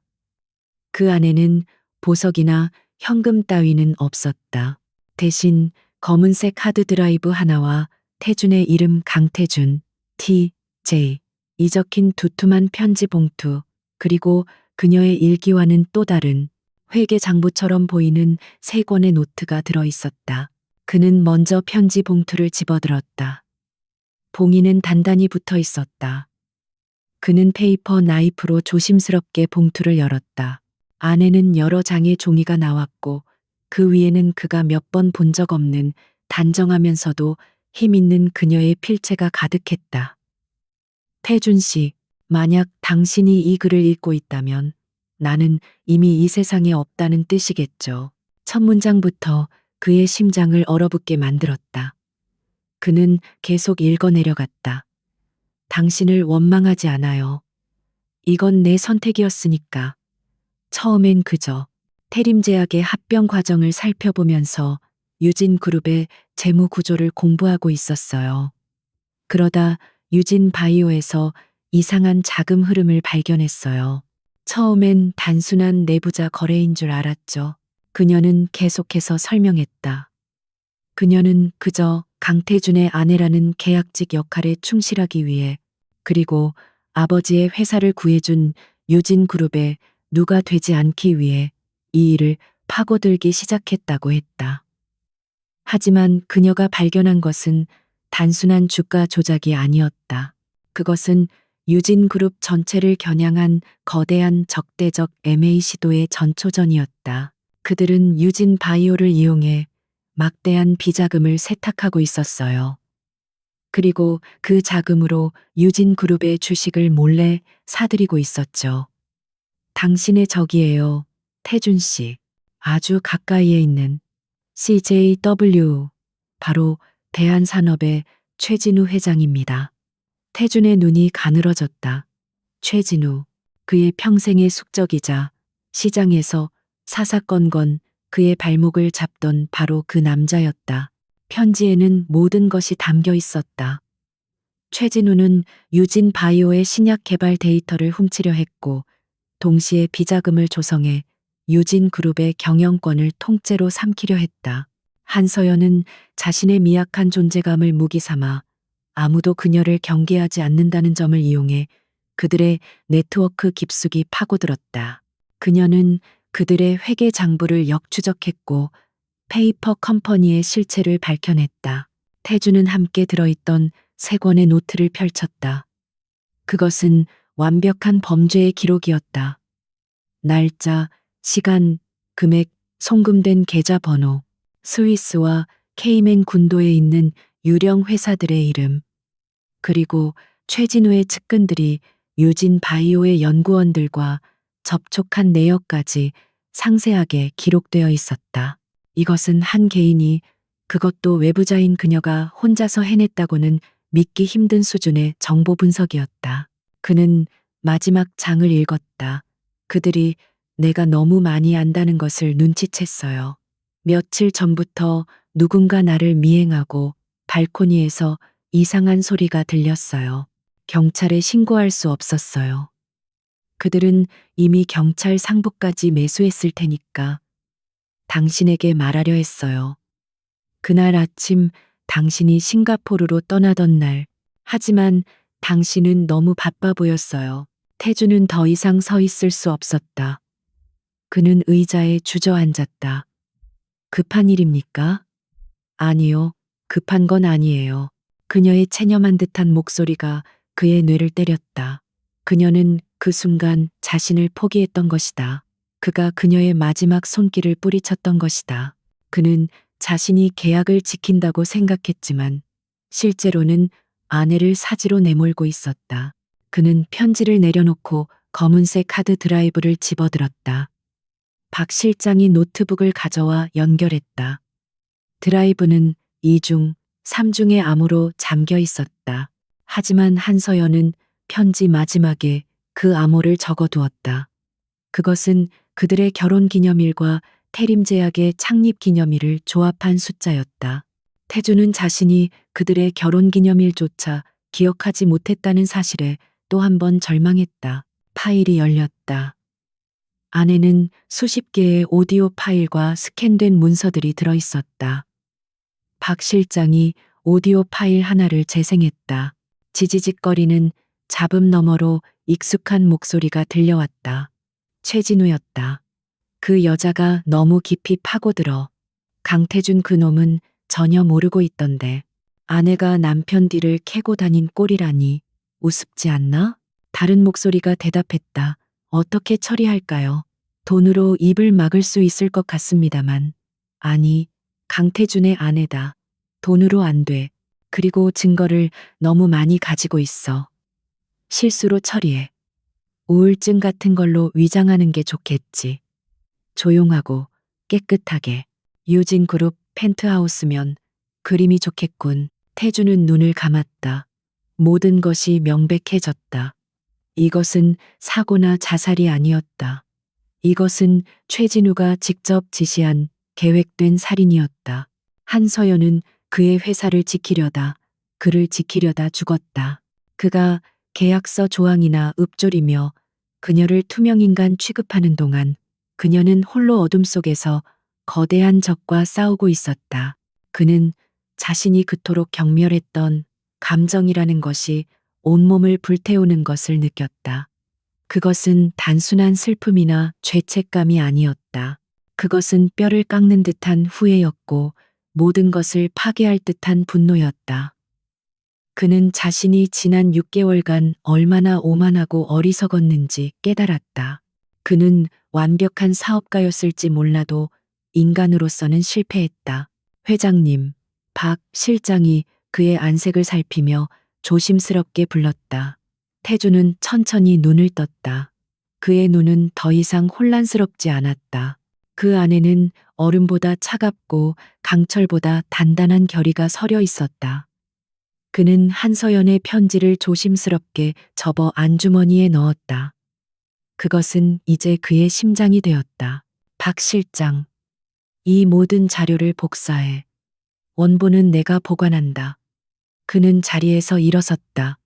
그 안에는 보석이나 현금 따위는 없었다. 대신 검은색 하드드라이브 하나와 태준의 이름 강태준, TJ, 이 적힌 두툼한 편지 봉투, 그리고 그녀의 일기와는 또 다른 회계 장부처럼 보이는 세 권의 노트가 들어 있었다. 그는 먼저 편지 봉투를 집어들었다. 봉인은 단단히 붙어 있었다. 그는 페이퍼 나이프로 조심스럽게 봉투를 열었다. 안에는 여러 장의 종이가 나왔고 그 위에는 그가 몇 번 본 적 없는 단정하면서도 힘있는 그녀의 필체가 가득했다. 태준 씨, 만약 당신이 이 글을 읽고 있다면 나는 이미 이 세상에 없다는 뜻이겠죠. 첫 문장부터 그의 심장을 얼어붙게 만들었다. 그는 계속 읽어내려갔다. 당신을 원망하지 않아요. 이건 내 선택이었으니까. 처음엔 그저 태림제약의 합병 과정을 살펴보면서 유진그룹의 재무 구조를 공부하고 있었어요. 그러다 유진바이오에서 이상한 자금 흐름을 발견했어요. 처음엔 단순한 내부자 거래인 줄 알았죠. 그녀는 계속해서 설명했다. 그녀는 그저 강태준의 아내라는 계약직 역할에 충실하기 위해, 그리고 아버지의 회사를 구해준 유진그룹의 누가 되지 않기 위해 이 일을 파고들기 시작했다고 했다. 하지만 그녀가 발견한 것은 단순한 주가 조작이 아니었다. 그것은 유진그룹 전체를 겨냥한 거대한 적대적 M&A 시도의 전초전이었다. 그들은 유진바이오를 이용해 막대한 비자금을 세탁하고 있었어요. 그리고 그 자금으로 유진그룹의 주식을 몰래 사들이고 있었죠. 당신의 적이에요, 태준 씨. 아주 가까이에 있는 CJW, 바로 대한산업의 최진우 회장입니다. 태준의 눈이 가늘어졌다. 최진우, 그의 평생의 숙적이자 시장에서 사사건건 그의 발목을 잡던 바로 그 남자였다. 편지에는 모든 것이 담겨 있었다. 최진우는 유진 바이오의 신약 개발 데이터를 훔치려 했고, 동시에 비자금을 조성해 유진 그룹의 경영권을 통째로 삼키려 했다. 한서연은 자신의 미약한 존재감을 무기 삼아 아무도 그녀를 경계하지 않는다는 점을 이용해 그들의 네트워크 깊숙이 파고들었다. 그녀는 그들의 회계 장부를 역추적했고 페이퍼 컴퍼니의 실체를 밝혀냈다. 태주는 함께 들어있던 3권의 노트를 펼쳤다. 그것은 완벽한 범죄의 기록이었다. 날짜, 시간, 금액, 송금된 계좌 번호, 스위스와 케이맨 군도에 있는 유령 회사들의 이름, 그리고 최진우의 측근들이 유진 바이오의 연구원들과 접촉한 내역까지 상세하게 기록되어 있었다. 이것은 한 개인이, 그것도 외부자인 그녀가 혼자서 해냈다고는 믿기 힘든 수준의 정보 분석이었다. 그는 마지막 장을 읽었다. 그들이 내가 너무 많이 안다는 것을 눈치챘어요. 며칠 전부터 누군가 나를 미행하고 발코니에서 이상한 소리가 들렸어요. 경찰에 신고할 수 없었어요. 그들은 이미 경찰 상부까지 매수했을 테니까 당신에게 말하려 했어요. 그날 아침 당신이 싱가포르로 떠나던 날, 하지만 당신은 너무 바빠 보였어요. 태주는 더 이상 서 있을 수 없었다. 그는 의자에 주저앉았다. 급한 일입니까? 아니요, 급한 건 아니에요. 그녀의 체념한 듯한 목소리가 그의 뇌를 때렸다. 그녀는 그 순간 자신을 포기했던 것이다. 그가 그녀의 마지막 손길을 뿌리쳤던 것이다. 그는 자신이 계약을 지킨다고 생각했지만 실제로는 아내를 사지로 내몰고 있었다. 그는 편지를 내려놓고 검은색 하드 드라이브를 집어들었다. 박 실장이 노트북을 가져와 연결했다. 드라이브는 2중, 3중의 암호로 잠겨 있었다. 하지만 한서연은 편지 마지막에 그 암호를 적어두었다. 그것은 그들의 결혼 기념일과 태림제약의 창립 기념일을 조합한 숫자였다. 태주는 자신이 그들의 결혼 기념일조차 기억하지 못했다는 사실에 또 한 번 절망했다. 파일이 열렸다. 안에는 수십 개의 오디오 파일과 스캔된 문서들이 들어 있었다. 박 실장이 오디오 파일 하나를 재생했다. 지지직거리는 잡음 너머로 익숙한 목소리가 들려왔다. 최진우였다. 그 여자가 너무 깊이 파고들어. 강태준 그놈은 전혀 모르고 있던데. 아내가 남편 뒤를 캐고 다닌 꼴이라니 우습지 않나? 다른 목소리가 대답했다. 어떻게 처리할까요? 돈으로 입을 막을 수 있을 것 같습니다만. 아니, 강태준의 아내다. 돈으로 안 돼. 그리고 증거를 너무 많이 가지고 있어. 실수로 처리해. 우울증 같은 걸로 위장하는 게 좋겠지. 조용하고 깨끗하게. 유진 그룹 펜트하우스면 그림이 좋겠군. 태주는 눈을 감았다. 모든 것이 명백해졌다. 이것은 사고나 자살이 아니었다. 이것은 최진우가 직접 지시한 계획된 살인이었다. 한서연은 그의 회사를 지키려다, 그를 지키려다 죽었다. 그가 계약서 조항이나 읊조리며 그녀를 투명인간 취급하는 동안 그녀는 홀로 어둠 속에서 거대한 적과 싸우고 있었다. 그는 자신이 그토록 경멸했던 감정이라는 것이 온몸을 불태우는 것을 느꼈다. 그것은 단순한 슬픔이나 죄책감이 아니었다. 그것은 뼈를 깎는 듯한 후회였고 모든 것을 파괴할 듯한 분노였다. 그는 자신이 지난 6개월간 얼마나 오만하고 어리석었는지 깨달았다. 그는 완벽한 사업가였을지 몰라도 인간으로서는 실패했다. 회장님, 박 실장이 그의 안색을 살피며 조심스럽게 불렀다. 태주는 천천히 눈을 떴다. 그의 눈은 더 이상 혼란스럽지 않았다. 그 안에는 얼음보다 차갑고 강철보다 단단한 결의가 서려 있었다. 그는 한서연의 편지를 조심스럽게 접어 안주머니에 넣었다. 그것은 이제 그의 심장이 되었다. 박 실장, 이 모든 자료를 복사해. 원본은 내가 보관한다. 그는 자리에서 일어섰다.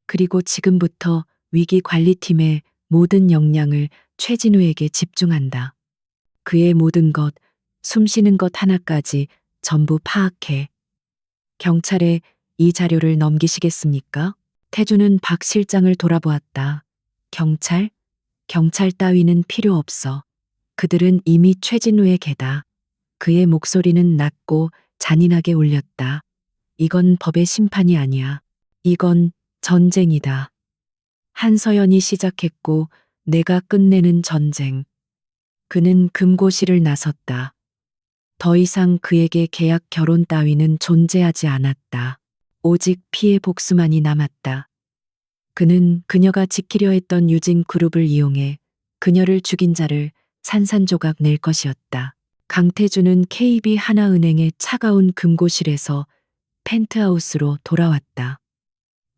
그리고 지금부터 위기 관리팀의 모든 역량을 최진우에게 집중한다. 그의 모든 것, 숨쉬는 것 하나까지 전부 파악해. 경찰에 이 자료를 넘기시겠습니까? 태주는 박 실장을 돌아보았다. 경찰? 경찰 따위는 필요 없어. 그들은 이미 최진우의 개다. 그의 목소리는 낮고 잔인하게 울렸다. 이건 법의 심판이 아니야. 이건 전쟁이다. 한서연이 시작했고 내가 끝내는 전쟁. 그는 금고실을 나섰다. 더 이상 그에게 계약 결혼 따위는 존재하지 않았다. 오직 피해 복수만이 남았다. 그는 그녀가 지키려 했던 유진 그룹을 이용해 그녀를 죽인 자를 산산조각 낼 것이었다. 강태주는 KB 하나은행의 차가운 금고실에서 펜트하우스로 돌아왔다.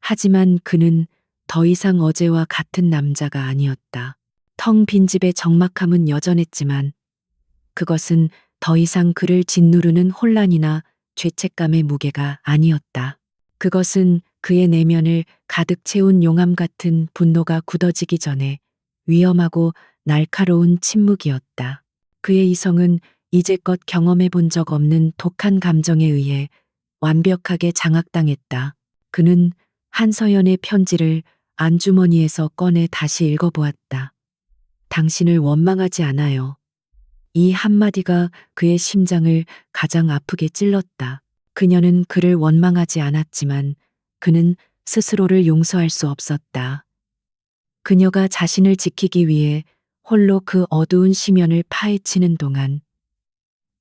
하지만 그는 더 이상 어제와 같은 남자가 아니었다. 텅 빈 집의 적막함은 여전했지만 그것은 더 이상 그를 짓누르는 혼란이나 죄책감의 무게가 아니었다. 그것은 그의 내면을 가득 채운 용암 같은 분노가 굳어지기 전에 위험하고 날카로운 침묵이었다. 그의 이성은 이제껏 경험해 본 적 없는 독한 감정에 의해 완벽하게 장악당했다. 그는 한서연의 편지를 안주머니에서 꺼내 다시 읽어보았다. 당신을 원망하지 않아요. 이 한마디가 그의 심장을 가장 아프게 찔렀다. 그녀는 그를 원망하지 않았지만 그는 스스로를 용서할 수 없었다. 그녀가 자신을 지키기 위해 홀로 그 어두운 심연을 파헤치는 동안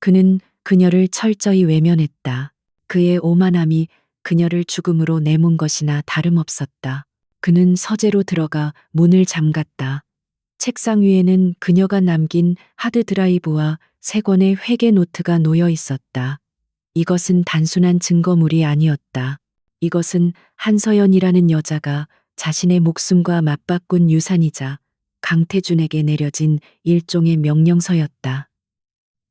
그는 그녀를 철저히 외면했다. 그의 오만함이 그녀를 죽음으로 내몬 것이나 다름없었다. 그는 서재로 들어가 문을 잠갔다. 책상 위에는 그녀가 남긴 하드 드라이브와 3권의 회계 노트가 놓여 있었다. 이것은 단순한 증거물이 아니었다. 이것은 한서연이라는 여자가 자신의 목숨과 맞바꾼 유산이자 강태준에게 내려진 일종의 명령서였다.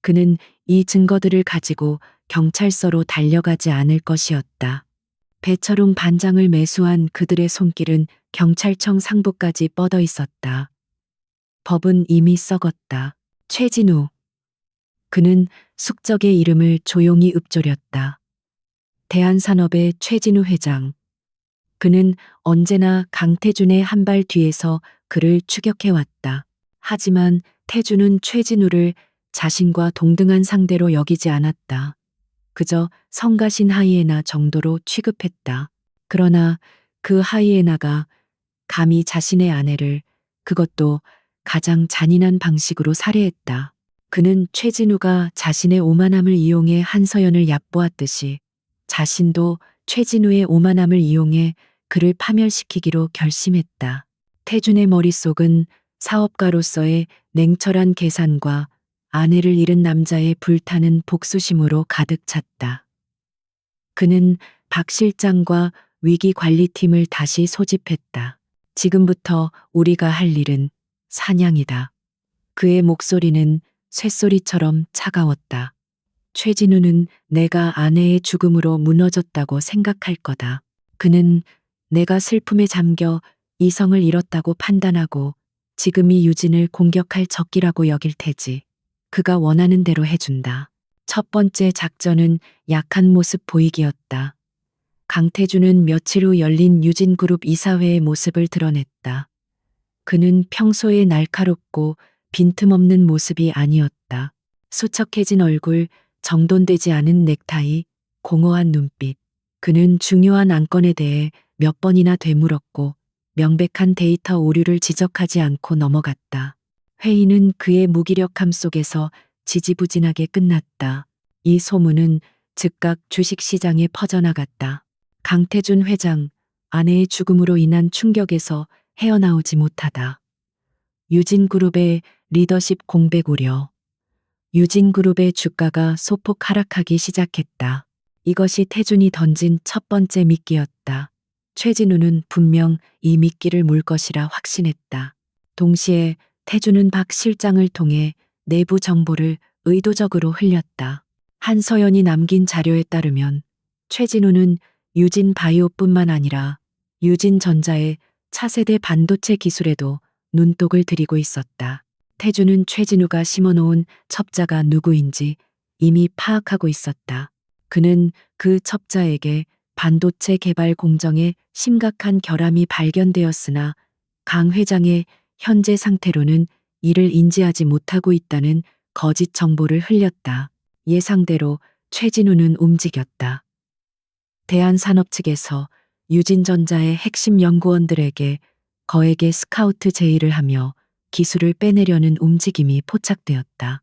그는 이 증거들을 가지고 경찰서로 달려가지 않을 것이었다. 배철웅 반장을 매수한 그들의 손길은 경찰청 상부까지 뻗어 있었다. 법은 이미 썩었다. 최진우. 그는 숙적의 이름을 조용히 읊조렸다. 대한산업의 최진우 회장. 그는 언제나 강태준의 한 발 뒤에서 그를 추격해왔다. 하지만 태준은 최진우를 자신과 동등한 상대로 여기지 않았다. 그저 성가신 하이에나 정도로 취급했다. 그러나 그 하이에나가 감히 자신의 아내를, 그것도 가장 잔인한 방식으로 살해했다. 그는 최진우가 자신의 오만함을 이용해 한서연을 얕보았듯이 자신도 최진우의 오만함을 이용해 그를 파멸시키기로 결심했다. 태준의 머릿속은 사업가로서의 냉철한 계산과 아내를 잃은 남자의 불타는 복수심으로 가득 찼다. 그는 박 실장과 위기관리팀을 다시 소집했다. 지금부터 우리가 할 일은 사냥이다. 그의 목소리는 쇳소리처럼 차가웠다. 최진우는 내가 아내의 죽음으로 무너졌다고 생각할 거다. 그는 내가 슬픔에 잠겨 이성을 잃었다고 판단하고 지금이 유진을 공격할 적기라고 여길 테지. 그가 원하는 대로 해준다. 첫 번째 작전은 약한 모습 보이기였다. 강태준은 며칠 후 열린 유진그룹 이사회의 모습을 드러냈다. 그는 평소에 날카롭고 빈틈없는 모습이 아니었다. 수척해진 얼굴, 정돈되지 않은 넥타이, 공허한 눈빛. 그는 중요한 안건에 대해 몇 번이나 되물었고 명백한 데이터 오류를 지적하지 않고 넘어갔다. 회의는 그의 무기력함 속에서 지지부진하게 끝났다. 이 소문은 즉각 주식시장에 퍼져나갔다. 강태준 회장, 아내의 죽음으로 인한 충격에서 헤어나오지 못하다. 유진그룹의 리더십 공백 우려. 유진그룹의 주가가 소폭 하락하기 시작했다. 이것이 태준이 던진 첫 번째 미끼였다. 최진우는 분명 이 미끼를 물 것이라 확신했다. 동시에 태준은 박 실장을 통해 내부 정보를 의도적으로 흘렸다. 한서연이 남긴 자료에 따르면 최진우는 유진 바이오뿐만 아니라 유진전자의 차세대 반도체 기술에도 눈독을 들이고 있었다. 태준은 최진우가 심어놓은 첩자가 누구인지 이미 파악하고 있었다. 그는 그 첩자에게 반도체 개발 공정에 심각한 결함이 발견되었으나 강 회장의 현재 상태로는 이를 인지하지 못하고 있다는 거짓 정보를 흘렸다. 예상대로 최진우는 움직였다. 대한산업 측에서 유진전자의 핵심 연구원들에게 거액의 스카우트 제의를 하며 기술을 빼내려는 움직임이 포착되었다.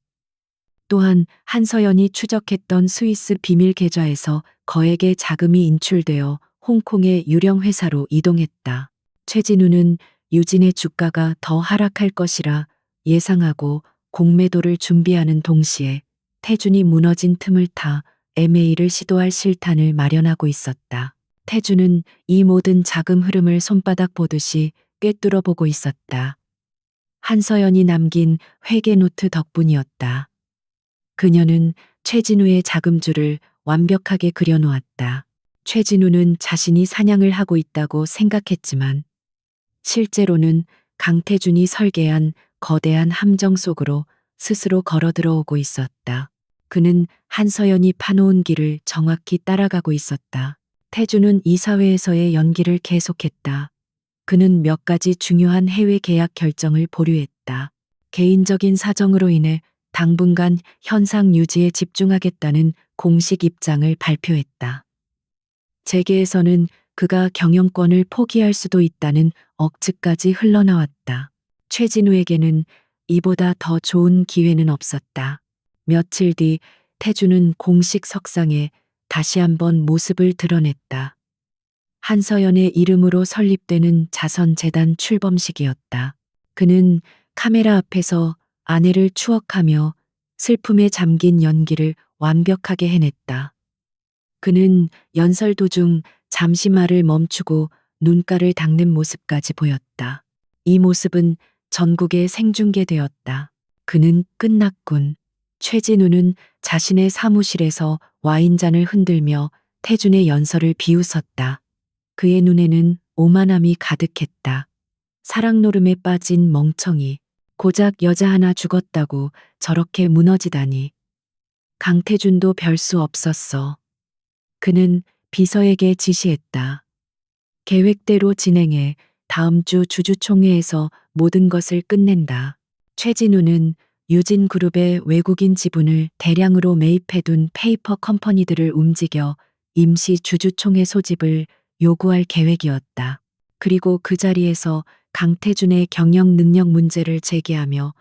또한 한서연이 추적했던 스위스 비밀 계좌에서 거액의 자금이 인출되어 홍콩의 유령 회사로 이동했다. 최진우는 유진의 주가가 더 하락할 것이라 예상하고 공매도를 준비하는 동시에 태준이 무너진 틈을 타 MA를 시도할 실탄을 마련하고 있었다. 태준은 이 모든 자금 흐름을 손바닥 보듯이 꿰뚫어 보고 있었다. 한서연이 남긴 회계 노트 덕분이었다. 그녀는 최진우의 자금줄을 완벽하게 그려놓았다. 최진우는 자신이 사냥을 하고 있다고 생각했지만 실제로는 강태준이 설계한 거대한 함정 속으로 스스로 걸어 들어오고 있었다. 그는 한서연이 파놓은 길을 정확히 따라가고 있었다. 태준은 이사회에서의 연기를 계속했다. 그는 몇 가지 중요한 해외 계약 결정을 보류했다. 개인적인 사정으로 인해 당분간 현상 유지에 집중하겠다는 공식 입장을 발표했다. 재계에서는 그가 경영권을 포기할 수도 있다는 억측까지 흘러나왔다. 최진우에게는 이보다 더 좋은 기회는 없었다. 며칠 뒤 태준은 공식 석상에 다시 한번 모습을 드러냈다. 한서연의 이름으로 설립되는 자선재단 출범식이었다. 그는 카메라 앞에서 아내를 추억하며 슬픔에 잠긴 연기를 완벽하게 해냈다. 그는 연설 도중 잠시 말을 멈추고 눈가를 닦는 모습까지 보였다. 이 모습은 전국에 생중계되었다. 그는 끝났군. 최진우는 자신의 사무실에서 와인잔을 흔들며 태준의 연설을 비웃었다. 그의 눈에는 오만함이 가득했다. 사랑 노름에 빠진 멍청이. 고작 여자 하나 죽었다고 저렇게 무너지다니. 강태준도 별 수 없었어. 그는 비서에게 지시했다. 계획대로 진행해 다음 주 주주총회에서 모든 것을 끝낸다. 최진우는 유진그룹의 외국인 지분을 대량으로 매입해둔 페이퍼 컴퍼니들을 움직여 임시 주주총회 소집을 요구할 계획이었다. 그리고 그 자리에서 강태준의 경영 능력 문제를 제기하며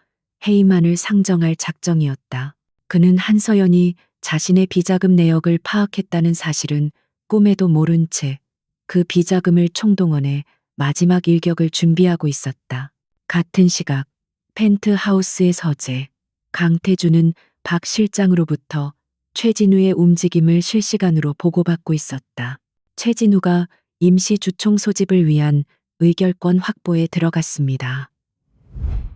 해임안을 상정할 작정이었다. 그는 한서연이 자신의 비자금 내역을 파악했다는 사실은 꿈에도 모른 채 그 비자금을 총동원해 마지막 일격을 준비하고 있었다. 같은 시각 펜트하우스의 서재. 강태준은 박 실장으로부터 최진우의 움직임을 실시간으로 보고받고 있었다. 최진우가 임시 주총 소집을 위한 의결권 확보에 들어갔습니다.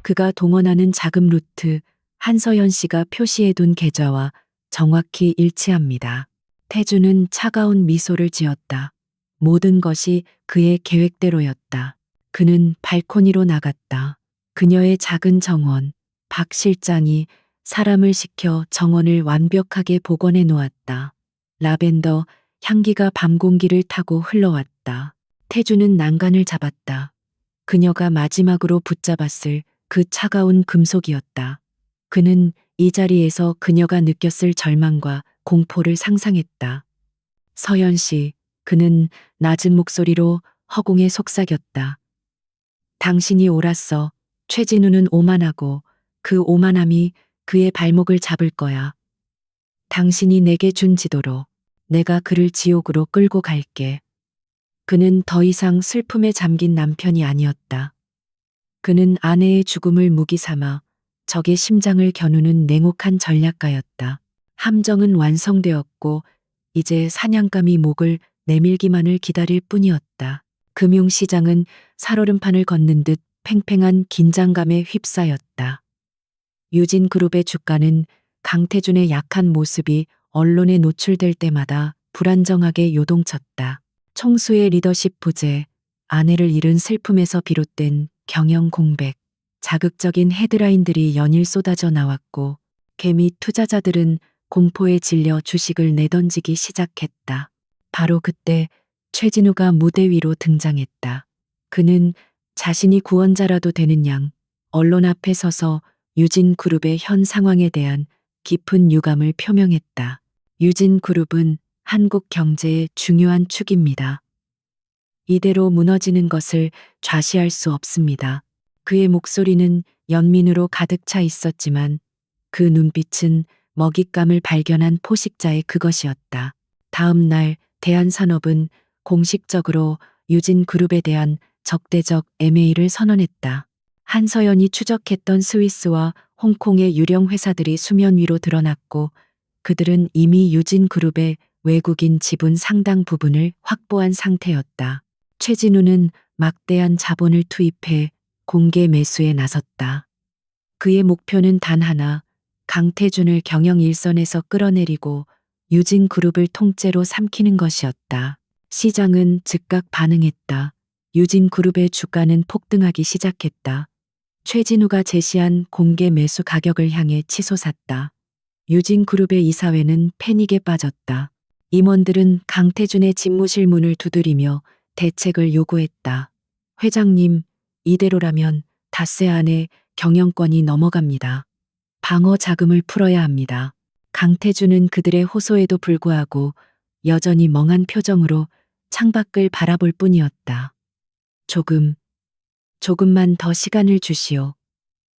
그가 동원하는 자금 루트, 한서연 씨가 표시해둔 계좌와 정확히 일치합니다. 태준은 차가운 미소를 지었다. 모든 것이 그의 계획대로였다. 그는 발코니로 나갔다. 그녀의 작은 정원, 박 실장이 사람을 시켜 정원을 완벽하게 복원해 놓았다. 라벤더 향기가 밤 공기를 타고 흘러왔다. 태준은 난간을 잡았다. 그녀가 마지막으로 붙잡았을 그 차가운 금속이었다. 그는 이 자리에서 그녀가 느꼈을 절망과 공포를 상상했다. 서연 씨, 그는 낮은 목소리로 허공에 속삭였다. 당신이 옳았어. 최진우는 오만하고 그 오만함이 그의 발목을 잡을 거야. 당신이 내게 준 지도로 내가 그를 지옥으로 끌고 갈게. 그는 더 이상 슬픔에 잠긴 남편이 아니었다. 그는 아내의 죽음을 무기 삼아 적의 심장을 겨누는 냉혹한 전략가였다. 함정은 완성되었고 이제 사냥감이 목을 내밀기만을 기다릴 뿐이었다. 금융시장은 살얼음판을 걷는 듯 팽팽한 긴장감에 휩싸였다. 유진그룹의 주가는 강태준의 약한 모습이 언론에 노출될 때마다 불안정하게 요동쳤다. 총수의 리더십 부재, 아내를 잃은 슬픔에서 비롯된 경영 공백, 자극적인 헤드라인들이 연일 쏟아져 나왔고 개미 투자자들은 공포에 질려 주식을 내던지기 시작했다. 바로 그때 최진우가 무대 위로 등장했다. 그는 자신이 구원자라도 되는 양 언론 앞에 서서 유진그룹의 현 상황에 대한 깊은 유감을 표명했다. 유진그룹은 한국 경제의 중요한 축입니다. 이대로 무너지는 것을 좌시할 수 없습니다. 그의 목소리는 연민으로 가득 차 있었지만 그 눈빛은 먹잇감을 발견한 포식자의 그것이었다. 다음 날 대한산업은 공식적으로 유진그룹에 대한 적대적 MA를 선언했다. 한서연이 추적했던 스위스와 홍콩의 유령 회사들이 수면 위로 드러났고 그들은 이미 유진그룹의 외국인 지분 상당 부분을 확보한 상태였다. 최진우는 막대한 자본을 투입해 공개 매수에 나섰다. 그의 목표는 단 하나, 강태준을 경영 일선에서 끌어내리고 유진그룹을 통째로 삼키는 것이었다. 시장은 즉각 반응했다. 유진그룹의 주가는 폭등하기 시작했다. 최진우가 제시한 공개 매수 가격을 향해 치솟았다. 유진그룹의 이사회는 패닉에 빠졌다. 임원들은 강태준의 집무실 문을 두드리며 대책을 요구했다. 회장님, 이대로라면 닷새 안에 경영권이 넘어갑니다. 방어 자금을 풀어야 합니다. 강태준은 그들의 호소에도 불구하고 여전히 멍한 표정으로 창밖을 바라볼 뿐이었다. 조금만 더 시간을 주시오.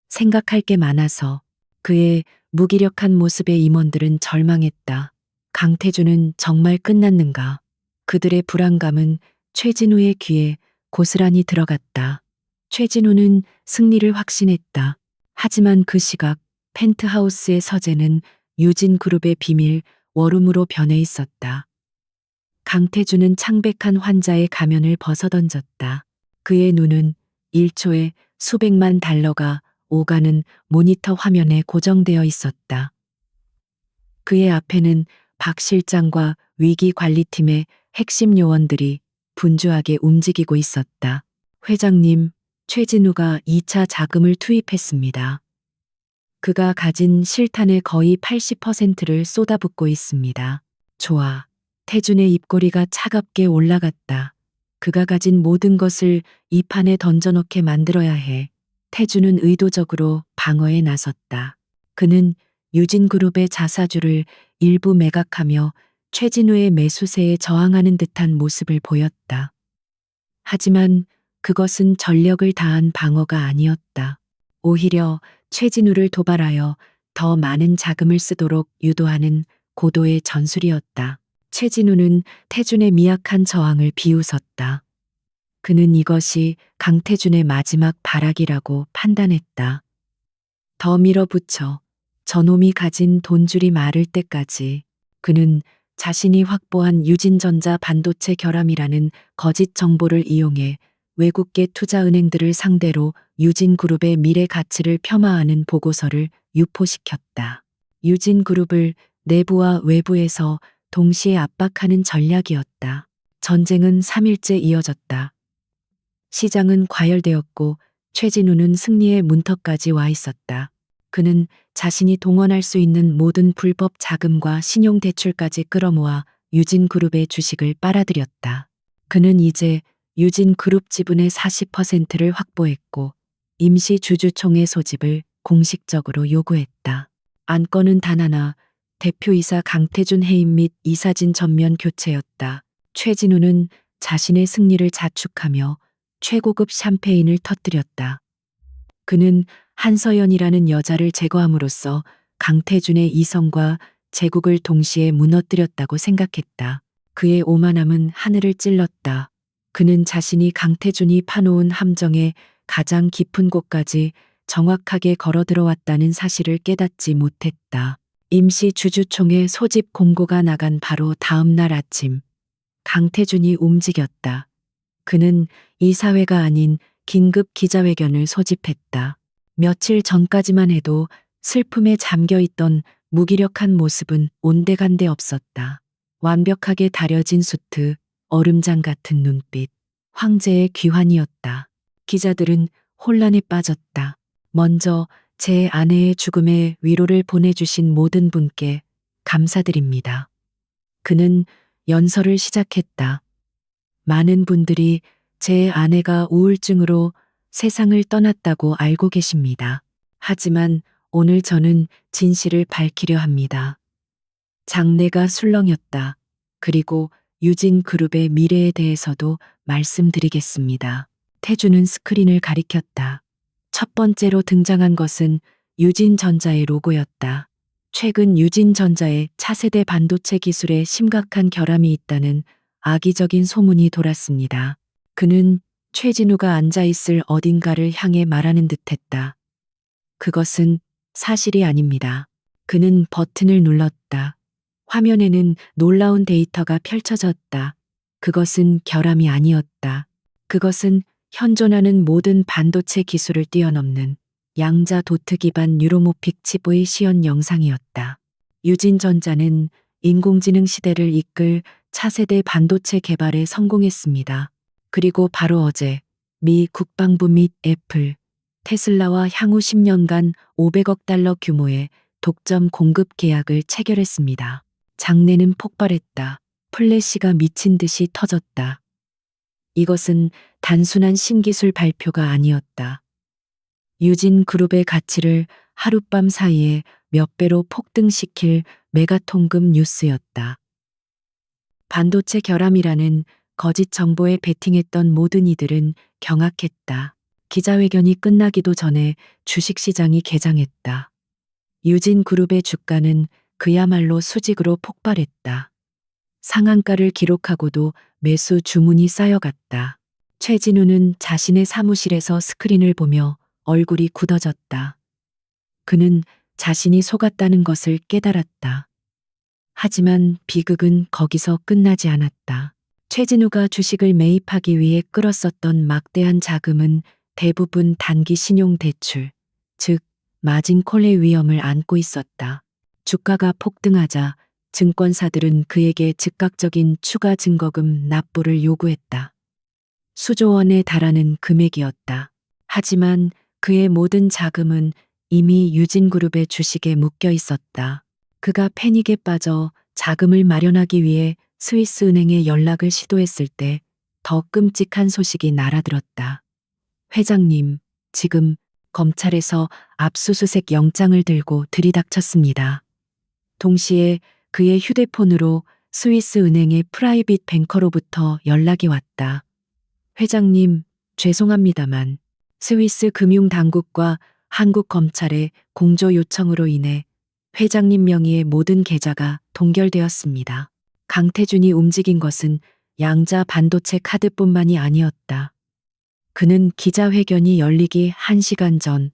생각할 게 많아서. 그의 무기력한 모습에 임원들은 절망했다. 강태준은 정말 끝났는가? 그들의 불안감은 최진우의 귀에 고스란히 들어갔다. 최진우는 승리를 확신했다. 하지만 그 시각 펜트하우스의 서재는 유진그룹의 비밀 워룸으로 변해 있었다. 강태준은 창백한 환자의 가면을 벗어던졌다. 그의 눈은 1초에 수백만 달러가 오가는 모니터 화면에 고정되어 있었다. 그의 앞에는 박 실장과 위기관리팀의 핵심 요원들이 분주하게 움직이고 있었다. 회장님, 최진우가 2차 자금을 투입했습니다. 그가 가진 실탄의 거의 80%를 쏟아붓고 있습니다. 좋아. 태준의 입꼬리가 차갑게 올라갔다. 그가 가진 모든 것을 이 판에 던져놓게 만들어야 해. 태준은 의도적으로 방어에 나섰다. 그는 유진그룹의 자사주를 일부 매각하며 최진우의 매수세에 저항하는 듯한 모습을 보였다. 하지만 그것은 전력을 다한 방어가 아니었다. 오히려 최진우를 도발하여 더 많은 자금을 쓰도록 유도하는 고도의 전술이었다. 최진우는 태준의 미약한 저항을 비웃었다. 그는 이것이 강태준의 마지막 발악이라고 판단했다. 더 밀어붙여 저놈이 가진 돈줄이 마를 때까지. 그는 자신이 확보한 유진전자 반도체 결함이라는 거짓 정보를 이용해 외국계 투자은행들을 상대로 유진그룹의 미래 가치를 폄하하는 보고서를 유포시켰다. 유진그룹을 내부와 외부에서 동시에 압박하는 전략이었다. 전쟁은 3일째 이어졌다. 시장은 과열되었고 최진우는 승리의 문턱까지 와 있었다. 그는 자신이 동원할 수 있는 모든 불법 자금과 신용대출까지 끌어모아 유진그룹의 주식을 빨아들였다. 그는 이제 유진그룹 지분의 40%를 확보했고 임시 주주총회 소집을 공식적으로 요구했다. 안건은 단 하나, 대표이사 강태준 해임 및 이사진 전면 교체였다. 최진우는 자신의 승리를 자축하며 최고급 샴페인을 터뜨렸다. 그는 한서연이라는 여자를 제거함으로써 강태준의 이성과 제국을 동시에 무너뜨렸다고 생각했다. 그의 오만함은 하늘을 찔렀다. 그는 자신이 강태준이 파놓은 함정의 가장 깊은 곳까지 정확하게 걸어 들어왔다는 사실을 깨닫지 못했다. 임시 주주총회 소집 공고가 나간 바로 다음 날 아침, 강태준이 움직였다. 그는 이사회가 아닌 긴급 기자회견을 소집했다. 며칠 전까지만 해도 슬픔에 잠겨 있던 무기력한 모습은 온데간데 없었다. 완벽하게 다려진 수트, 얼음장 같은 눈빛, 황제의 귀환이었다. 기자들은 혼란에 빠졌다. 먼저 제 아내의 죽음에 위로를 보내주신 모든 분께 감사드립니다. 그는 연설을 시작했다. 많은 분들이 제 아내가 우울증으로 세상을 떠났다고 알고 계십니다. 하지만 오늘 저는 진실을 밝히려 합니다. 장래가 술렁였다. 그리고 유진 그룹의 미래에 대해서도 말씀드리겠습니다. 태주는 스크린을 가리켰다. 첫 번째로 등장한 것은 유진전자의 로고였다. 최근 유진전자의 차세대 반도체 기술에 심각한 결함이 있다는 악의적인 소문이 돌았습니다. 그는 최진우가 앉아있을 어딘가를 향해 말하는 듯했다. 그것은 사실이 아닙니다. 그는 버튼을 눌렀다. 화면에는 놀라운 데이터가 펼쳐졌다. 그것은 결함이 아니었다. 그것은 현존하는 모든 반도체 기술을 뛰어넘는 양자 도트 기반 뉴로모픽 칩의 시연 영상이었다. 유진전자는 인공지능 시대를 이끌 차세대 반도체 개발에 성공했습니다. 그리고 바로 어제 미 국방부 및 애플, 테슬라와 향후 10년간 500억 달러 규모의 독점 공급 계약을 체결했습니다. 장내는 폭발했다. 플래시가 미친 듯이 터졌다. 이것은 단순한 신기술 발표가 아니었다. 유진 그룹의 가치를 하룻밤 사이에 몇 배로 폭등시킬 메가통급 뉴스였다. 반도체 결함이라는 거짓 정보에 베팅했던 모든 이들은 경악했다. 기자회견이 끝나기도 전에 주식시장이 개장했다. 유진 그룹의 주가는 그야말로 수직으로 폭발했다. 상한가를 기록하고도 매수 주문이 쌓여갔다. 최진우는 자신의 사무실에서 스크린을 보며 얼굴이 굳어졌다. 그는 자신이 속았다는 것을 깨달았다. 하지만 비극은 거기서 끝나지 않았다. 최진우가 주식을 매입하기 위해 끌었었던 막대한 자금은 대부분 단기 신용대출, 즉 마진콜의 위험을 안고 있었다. 주가가 폭등하자 증권사들은 그에게 즉각적인 추가 증거금 납부를 요구했다. 수조 원에 달하는 금액이었다. 하지만 그의 모든 자금은 이미 유진그룹의 주식에 묶여 있었다. 그가 패닉에 빠져 자금을 마련하기 위해 스위스 은행에 연락을 시도했을 때 더 끔찍한 소식이 날아들었다. 회장님, 지금 검찰에서 압수수색 영장을 들고 들이닥쳤습니다. 동시에 그의 휴대폰으로 스위스 은행의 프라이빗 뱅커로부터 연락이 왔다. 회장님, 죄송합니다만 스위스 금융당국과 한국 검찰의 공조 요청으로 인해 회장님 명의의 모든 계좌가 동결되었습니다. 강태준이 움직인 것은 양자 반도체 카드뿐만이 아니었다. 그는 기자회견이 열리기 1시간 전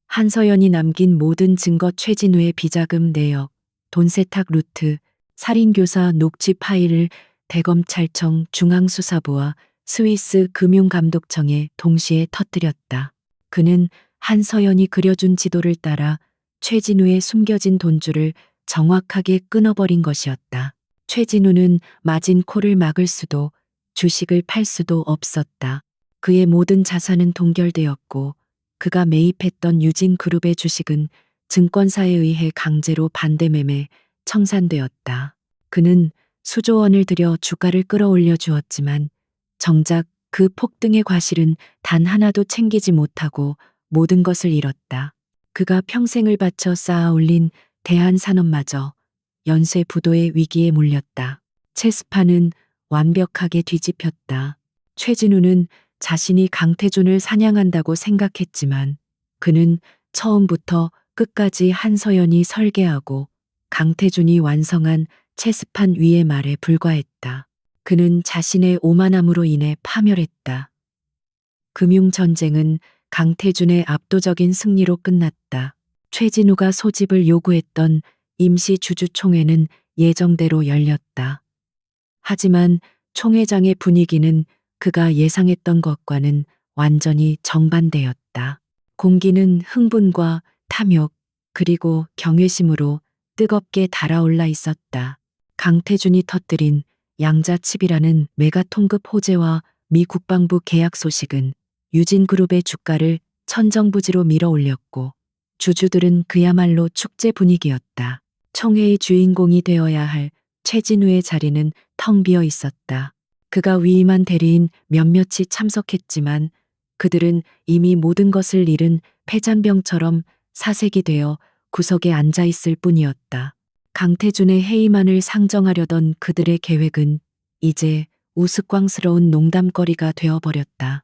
한서연이 남긴 모든 증거 최진우의 비자금 내역, 돈 세탁 루트, 살인교사 녹취 파일을 대검찰청 중앙수사부와 스위스 금융감독청에 동시에 터뜨렸다. 그는 한서연이 그려준 지도를 따라 최진우의 숨겨진 돈줄을 정확하게 끊어버린 것이었다. 최진우는 마진콜을 막을 수도 주식을 팔 수도 없었다. 그의 모든 자산은 동결되었고 그가 매입했던 유진그룹의 주식은 증권사에 의해 강제로 반대매매, 청산되었다. 그는 수조 원을 들여 주가를 끌어올려 주었지만 정작 그 폭등의 과실은 단 하나도 챙기지 못하고 모든 것을 잃었다. 그가 평생을 바쳐 쌓아 올린 대한산업마저 연쇄부도의 위기에 몰렸다. 체스판은 완벽하게 뒤집혔다. 최진우는 자신이 강태준을 사냥한다고 생각했지만 그는 처음부터 끝까지 한서연이 설계하고 강태준이 완성한 체스판 위의 말에 불과했다. 그는 자신의 오만함으로 인해 파멸했다. 금융전쟁은 강태준의 압도적인 승리로 끝났다. 최진우가 소집을 요구했던 임시 주주총회는 예정대로 열렸다. 하지만 총회장의 분위기는 그가 예상했던 것과는 완전히 정반대였다. 공기는 흥분과 탐욕, 그리고 경외심으로 뜨겁게 달아올라 있었다. 강태준이 터뜨린 양자칩이라는 메가통급 호재와 미 국방부 계약 소식은 유진그룹의 주가를 천정부지로 밀어올렸고, 주주들은 그야말로 축제 분위기였다. 총회의 주인공이 되어야 할 최진우의 자리는 텅 비어 있었다. 그가 위임한 대리인 몇몇이 참석했지만 그들은 이미 모든 것을 잃은 폐잔병처럼 사색이 되어 구석에 앉아 있을 뿐이었다. 강태준의 해임안을 상정하려던 그들의 계획은 이제 우스꽝스러운 농담거리가 되어버렸다.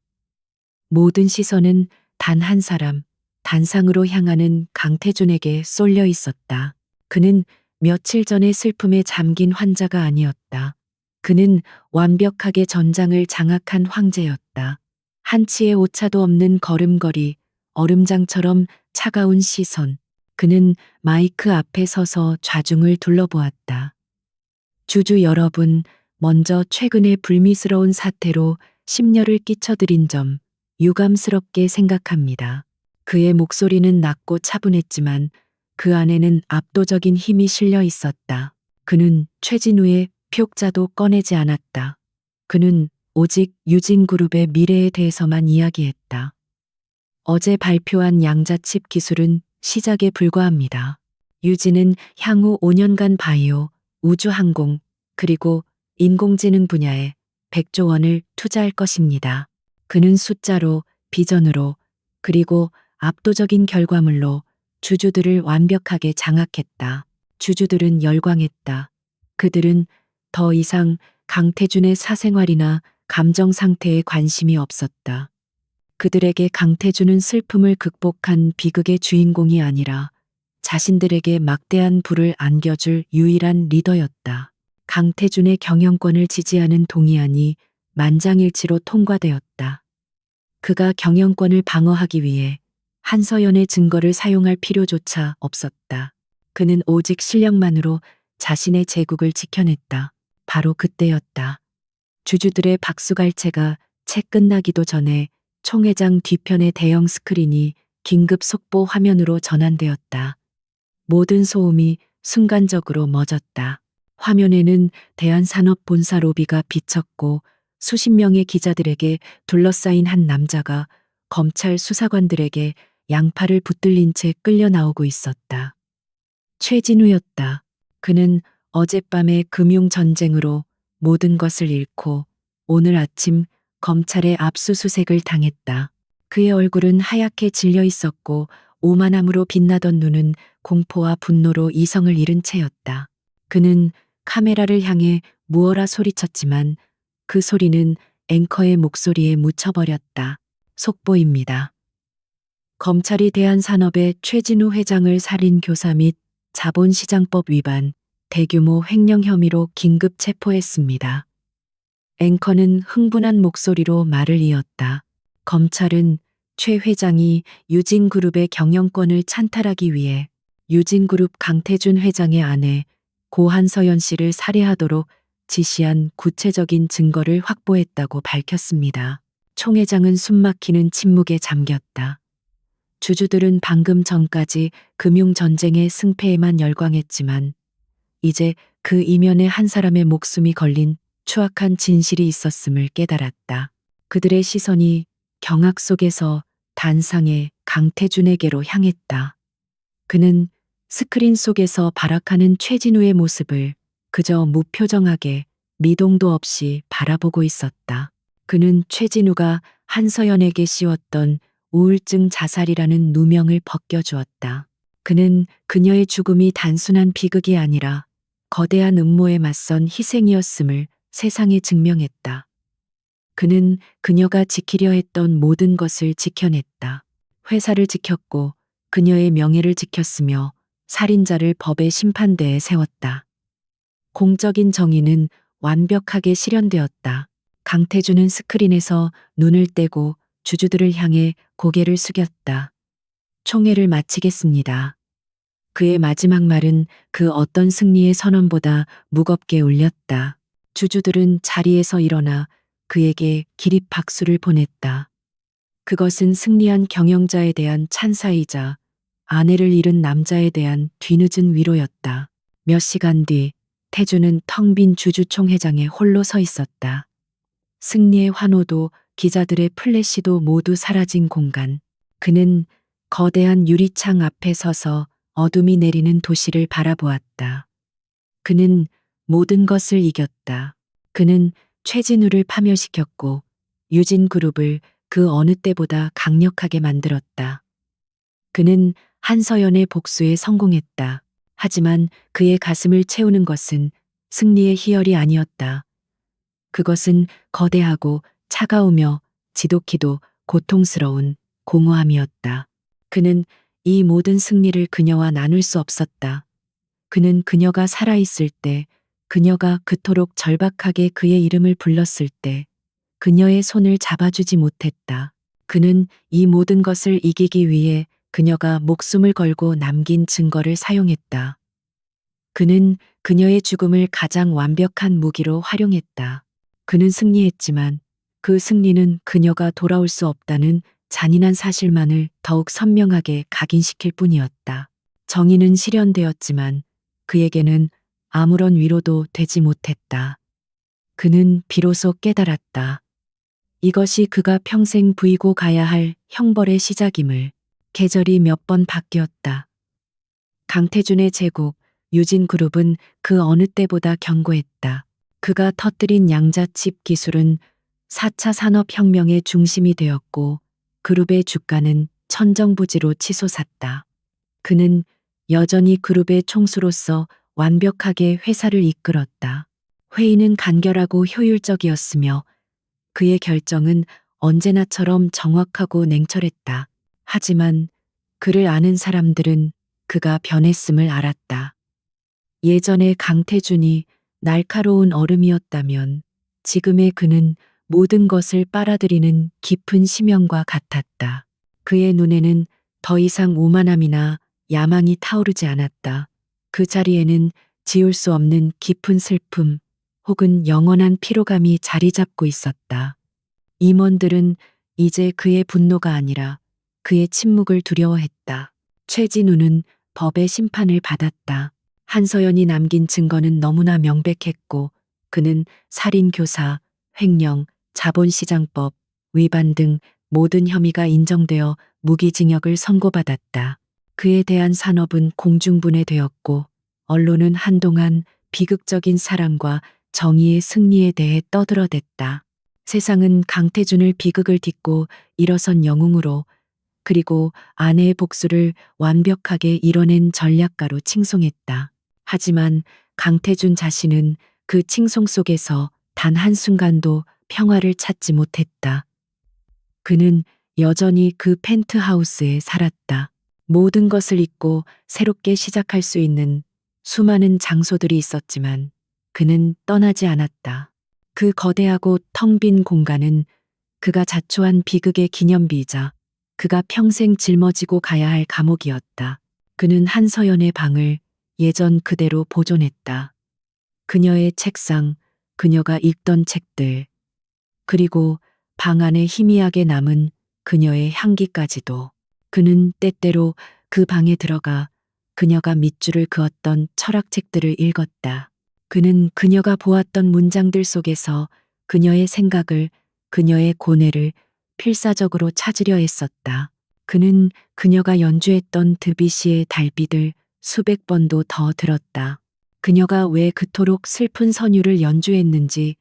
모든 시선은 단 한 사람, 단상으로 향하는 강태준에게 쏠려 있었다. 그는 며칠 전에 슬픔에 잠긴 환자가 아니었다. 그는 완벽하게 전장을 장악한 황제였다. 한치의 오차도 없는 걸음걸이, 얼음장처럼 차가운 시선. 그는 마이크 앞에 서서 좌중을 둘러보았다. 주주 여러분, 먼저 최근의 불미스러운 사태로 심려를 끼쳐드린 점 유감스럽게 생각합니다. 그의 목소리는 낮고 차분했지만 그 안에는 압도적인 힘이 실려 있었다. 그는 최진우의 표자도 꺼내지 않았다. 그는 오직 유진그룹의 미래에 대해서만 이야기했다. 어제 발표한 양자칩 기술은 시작에 불과합니다. 유진은 향후 5년간 바이오, 우주항공, 그리고 인공지능 분야에 100조 원을 투자할 것입니다. 그는 숫자로, 비전으로, 그리고 압도적인 결과물로 주주들을 완벽하게 장악했다. 주주들은 열광했다. 그들은 더 이상 강태준의 사생활이나 감정 상태에 관심이 없었다. 그들에게 강태준은 슬픔을 극복한 비극의 주인공이 아니라 자신들에게 막대한 부를 안겨줄 유일한 리더였다. 강태준의 경영권을 지지하는 동의안이 만장일치로 통과되었다. 그가 경영권을 방어하기 위해 한서연의 증거를 사용할 필요조차 없었다. 그는 오직 실력만으로 자신의 제국을 지켜냈다. 바로 그때였다. 주주들의 박수갈채가 채 끝나기도 전에 총회장 뒤편의 대형 스크린이 긴급 속보 화면으로 전환되었다. 모든 소음이 순간적으로 멎었다. 화면에는 대한산업본사 로비가 비쳤고 수십 명의 기자들에게 둘러싸인 한 남자가 검찰 수사관들에게 양팔을 붙들린 채 끌려 나오고 있었다. 최진우였다. 그는 어젯밤의 금융전쟁으로 모든 것을 잃고 오늘 아침 검찰의 압수수색을 당했다. 그의 얼굴은 하얗게 질려 있었고 오만함으로 빛나던 눈은 공포와 분노로 이성을 잃은 채였다. 그는 카메라를 향해 무어라 소리쳤지만 그 소리는 앵커의 목소리에 묻혀버렸다. 속보입니다. 검찰이 대한산업의 최진우 회장을 살인 교사 및 자본시장법 위반, 대규모 횡령 혐의로 긴급 체포했습니다. 앵커는 흥분한 목소리로 말을 이었다. 검찰은 최 회장이 유진그룹의 경영권을 찬탈하기 위해 유진그룹 강태준 회장의 아내 고 한서연 씨를 살해하도록 지시한 구체적인 증거를 확보했다고 밝혔습니다. 총회장은 숨막히는 침묵에 잠겼다. 주주들은 방금 전까지 금융전쟁의 승패에만 열광했지만 이제 그 이면에 한 사람의 목숨이 걸린 추악한 진실이 있었음을 깨달았다. 그들의 시선이 경악 속에서 단상의 강태준에게로 향했다. 그는 스크린 속에서 발악하는 최진우의 모습을 그저 무표정하게 미동도 없이 바라보고 있었다. 그는 최진우가 한서연에게 씌웠던 우울증 자살이라는 누명을 벗겨주었다. 그는 그녀의 죽음이 단순한 비극이 아니라 거대한 음모에 맞선 희생이었음을 세상에 증명했다. 그는 그녀가 지키려 했던 모든 것을 지켜냈다. 회사를 지켰고 그녀의 명예를 지켰으며 살인자를 법의 심판대에 세웠다. 공적인 정의는 완벽하게 실현되었다. 강태준은 스크린에서 눈을 떼고 주주들을 향해 고개를 숙였다. 총회를 마치겠습니다. 그의 마지막 말은 그 어떤 승리의 선언보다 무겁게 울렸다. 주주들은 자리에서 일어나 그에게 기립 박수를 보냈다. 그것은 승리한 경영자에 대한 찬사이자 아내를 잃은 남자에 대한 뒤늦은 위로였다. 몇 시간 뒤 태주는 텅 빈 주주총회장에 홀로 서 있었다. 승리의 환호도 기자들의 플래시도 모두 사라진 공간. 그는 거대한 유리창 앞에 서서 어둠이 내리는 도시를 바라보았다. 그는 모든 것을 이겼다. 그는 최진우를 파멸시켰고 유진그룹을 그 어느 때보다 강력하게 만들었다. 그는 한서연의 복수에 성공했다. 하지만 그의 가슴을 채우는 것은 승리의 희열이 아니었다. 그것은 거대하고 차가우며 지독히도 고통스러운 공허함이었다. 그는 이 모든 승리를 그녀와 나눌 수 없었다. 그는 그녀가 살아있을 때, 그녀가 그토록 절박하게 그의 이름을 불렀을 때, 그녀의 손을 잡아주지 못했다. 그는 이 모든 것을 이기기 위해 그녀가 목숨을 걸고 남긴 증거를 사용했다. 그는 그녀의 죽음을 가장 완벽한 무기로 활용했다. 그는 승리했지만 그 승리는 그녀가 돌아올 수 없다는 잔인한 사실만을 더욱 선명하게 각인시킬 뿐이었다. 정의는 실현되었지만 그에게는 아무런 위로도 되지 못했다. 그는 비로소 깨달았다. 이것이 그가 평생 부이고 가야 할 형벌의 시작임을. 계절이 몇 번 바뀌었다. 강태준의 제국, 유진그룹은 그 어느 때보다 견고했다. 그가 터뜨린 양자칩 기술은 4차 산업혁명의 중심이 되었고 그룹의 주가는 천정부지로 치솟았다. 그는 여전히 그룹의 총수로서 완벽하게 회사를 이끌었다. 회의는 간결하고 효율적이었으며 그의 결정은 언제나처럼 정확하고 냉철했다. 하지만 그를 아는 사람들은 그가 변했음을 알았다. 예전에 강태준이 날카로운 얼음이었다면 지금의 그는 모든 것을 빨아들이는 깊은 심연과 같았다. 그의 눈에는 더 이상 오만함이나 야망이 타오르지 않았다. 그 자리에는 지울 수 없는 깊은 슬픔 혹은 영원한 피로감이 자리 잡고 있었다. 임원들은 이제 그의 분노가 아니라 그의 침묵을 두려워했다. 최진우는 법의 심판을 받았다. 한서연이 남긴 증거는 너무나 명백했고 그는 살인교사, 횡령, 자본시장법, 위반 등 모든 혐의가 인정되어 무기징역을 선고받았다. 그에 대한 산업은 공중분해되었고 언론은 한동안 비극적인 사랑과 정의의 승리에 대해 떠들어댔다. 세상은 강태준을 비극을 딛고 일어선 영웅으로 그리고 아내의 복수를 완벽하게 이뤄낸 전략가로 칭송했다. 하지만 강태준 자신은 그 칭송 속에서 단 한순간도 평화를 찾지 못했다. 그는 여전히 그 펜트하우스에 살았다. 모든 것을 잊고 새롭게 시작할 수 있는 수많은 장소들이 있었지만 그는 떠나지 않았다. 그 거대하고 텅 빈 공간은 그가 자초한 비극의 기념비이자 그가 평생 짊어지고 가야 할 감옥이었다. 그는 한서연의 방을 예전 그대로 보존했다. 그녀의 책상, 그녀가 읽던 책들, 그리고 방 안에 희미하게 남은 그녀의 향기까지도. 그는 때때로 그 방에 들어가 그녀가 밑줄을 그었던 철학책들을 읽었다. 그는 그녀가 보았던 문장들 속에서 그녀의 생각을, 그녀의 고뇌를 필사적으로 찾으려 했었다. 그는 그녀가 연주했던 드뷔시의 달빛을 수백 번도 더 들었다. 그녀가 왜 그토록 슬픈 선율을 연주했는지,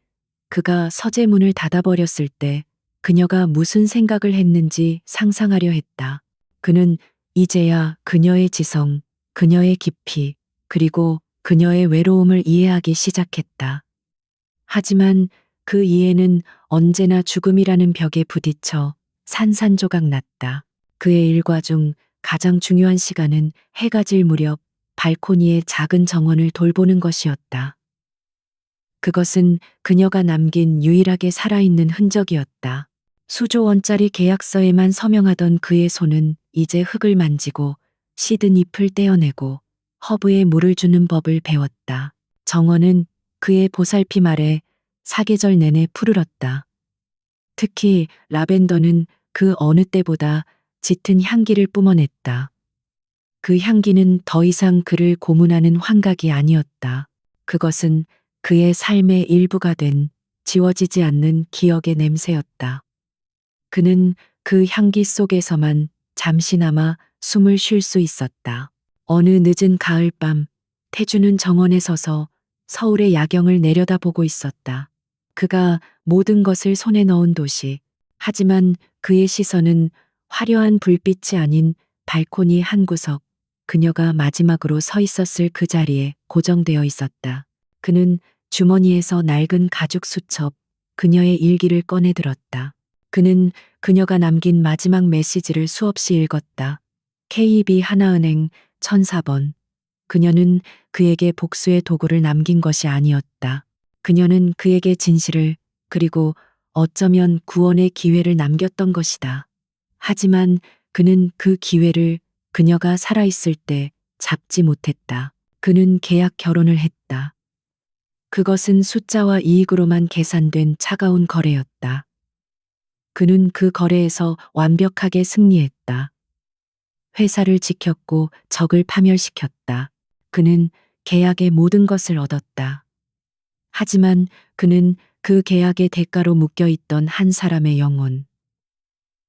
그가 서재문을 닫아버렸을 때 그녀가 무슨 생각을 했는지 상상하려 했다. 그는 이제야 그녀의 지성, 그녀의 깊이, 그리고 그녀의 외로움을 이해하기 시작했다. 하지만 그 이해는 언제나 죽음이라는 벽에 부딪혀 산산조각 났다. 그의 일과 중 가장 중요한 시간은 해가 질 무렵 발코니의 작은 정원을 돌보는 것이었다. 그것은 그녀가 남긴 유일하게 살아있는 흔적이었다. 수조 원짜리 계약서에만 서명하던 그의 손은 이제 흙을 만지고 시든 잎을 떼어내고 허브에 물을 주는 법을 배웠다. 정원은 그의 보살핌 아래 사계절 내내 푸르렀다. 특히 라벤더는 그 어느 때보다 짙은 향기를 뿜어냈다. 그 향기는 더 이상 그를 고문하는 환각이 아니었다. 그것은 그의 삶의 일부가 된 지워지지 않는 기억의 냄새였다. 그는 그 향기 속에서만 잠시나마 숨을 쉴 수 있었다. 어느 늦은 가을밤, 태주는 정원에 서서 서울의 야경을 내려다보고 있었다. 그가 모든 것을 손에 넣은 도시. 하지만 그의 시선은 화려한 불빛이 아닌 발코니 한 구석, 그녀가 마지막으로 서 있었을 그 자리에 고정되어 있었다. 그는 주머니에서 낡은 가죽 수첩, 그녀의 일기를 꺼내 들었다. 그는 그녀가 남긴 마지막 메시지를 수없이 읽었다. KB 하나은행 1004번. 그녀는 그에게 복수의 도구를 남긴 것이 아니었다. 그녀는 그에게 진실을, 그리고 어쩌면 구원의 기회를 남겼던 것이다. 하지만 그는 그 기회를 그녀가 살아있을 때 잡지 못했다. 그는 계약 결혼을 했다. 그것은 숫자와 이익으로만 계산된 차가운 거래였다. 그는 그 거래에서 완벽하게 승리했다. 회사를 지켰고 적을 파멸시켰다. 그는 계약의 모든 것을 얻었다. 하지만 그는 그 계약의 대가로 묶여 있던 한 사람의 영혼,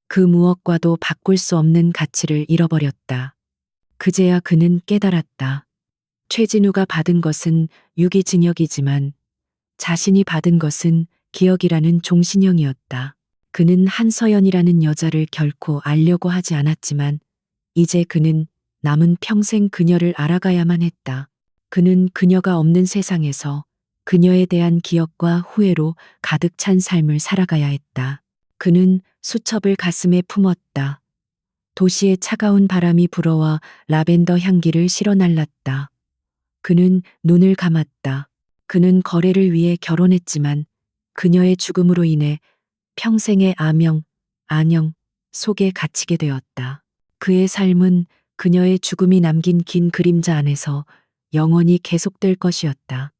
그 무엇과도 바꿀 수 없는 가치를 잃어버렸다. 그제야 그는 깨달았다. 최진우가 받은 것은 유기징역이지만 자신이 받은 것은 기억이라는 종신형이었다. 그는 한서연이라는 여자를 결코 알려고 하지 않았지만 이제 그는 남은 평생 그녀를 알아가야만 했다. 그는 그녀가 없는 세상에서 그녀에 대한 기억과 후회로 가득 찬 삶을 살아가야 했다. 그는 수첩을 가슴에 품었다. 도시의 차가운 바람이 불어와 라벤더 향기를 실어 날랐다. 그는 눈을 감았다. 그는 거래를 위해 결혼했지만 그녀의 죽음으로 인해 평생의 안녕 속에 갇히게 되었다. 그의 삶은 그녀의 죽음이 남긴 긴 그림자 안에서 영원히 계속될 것이었다.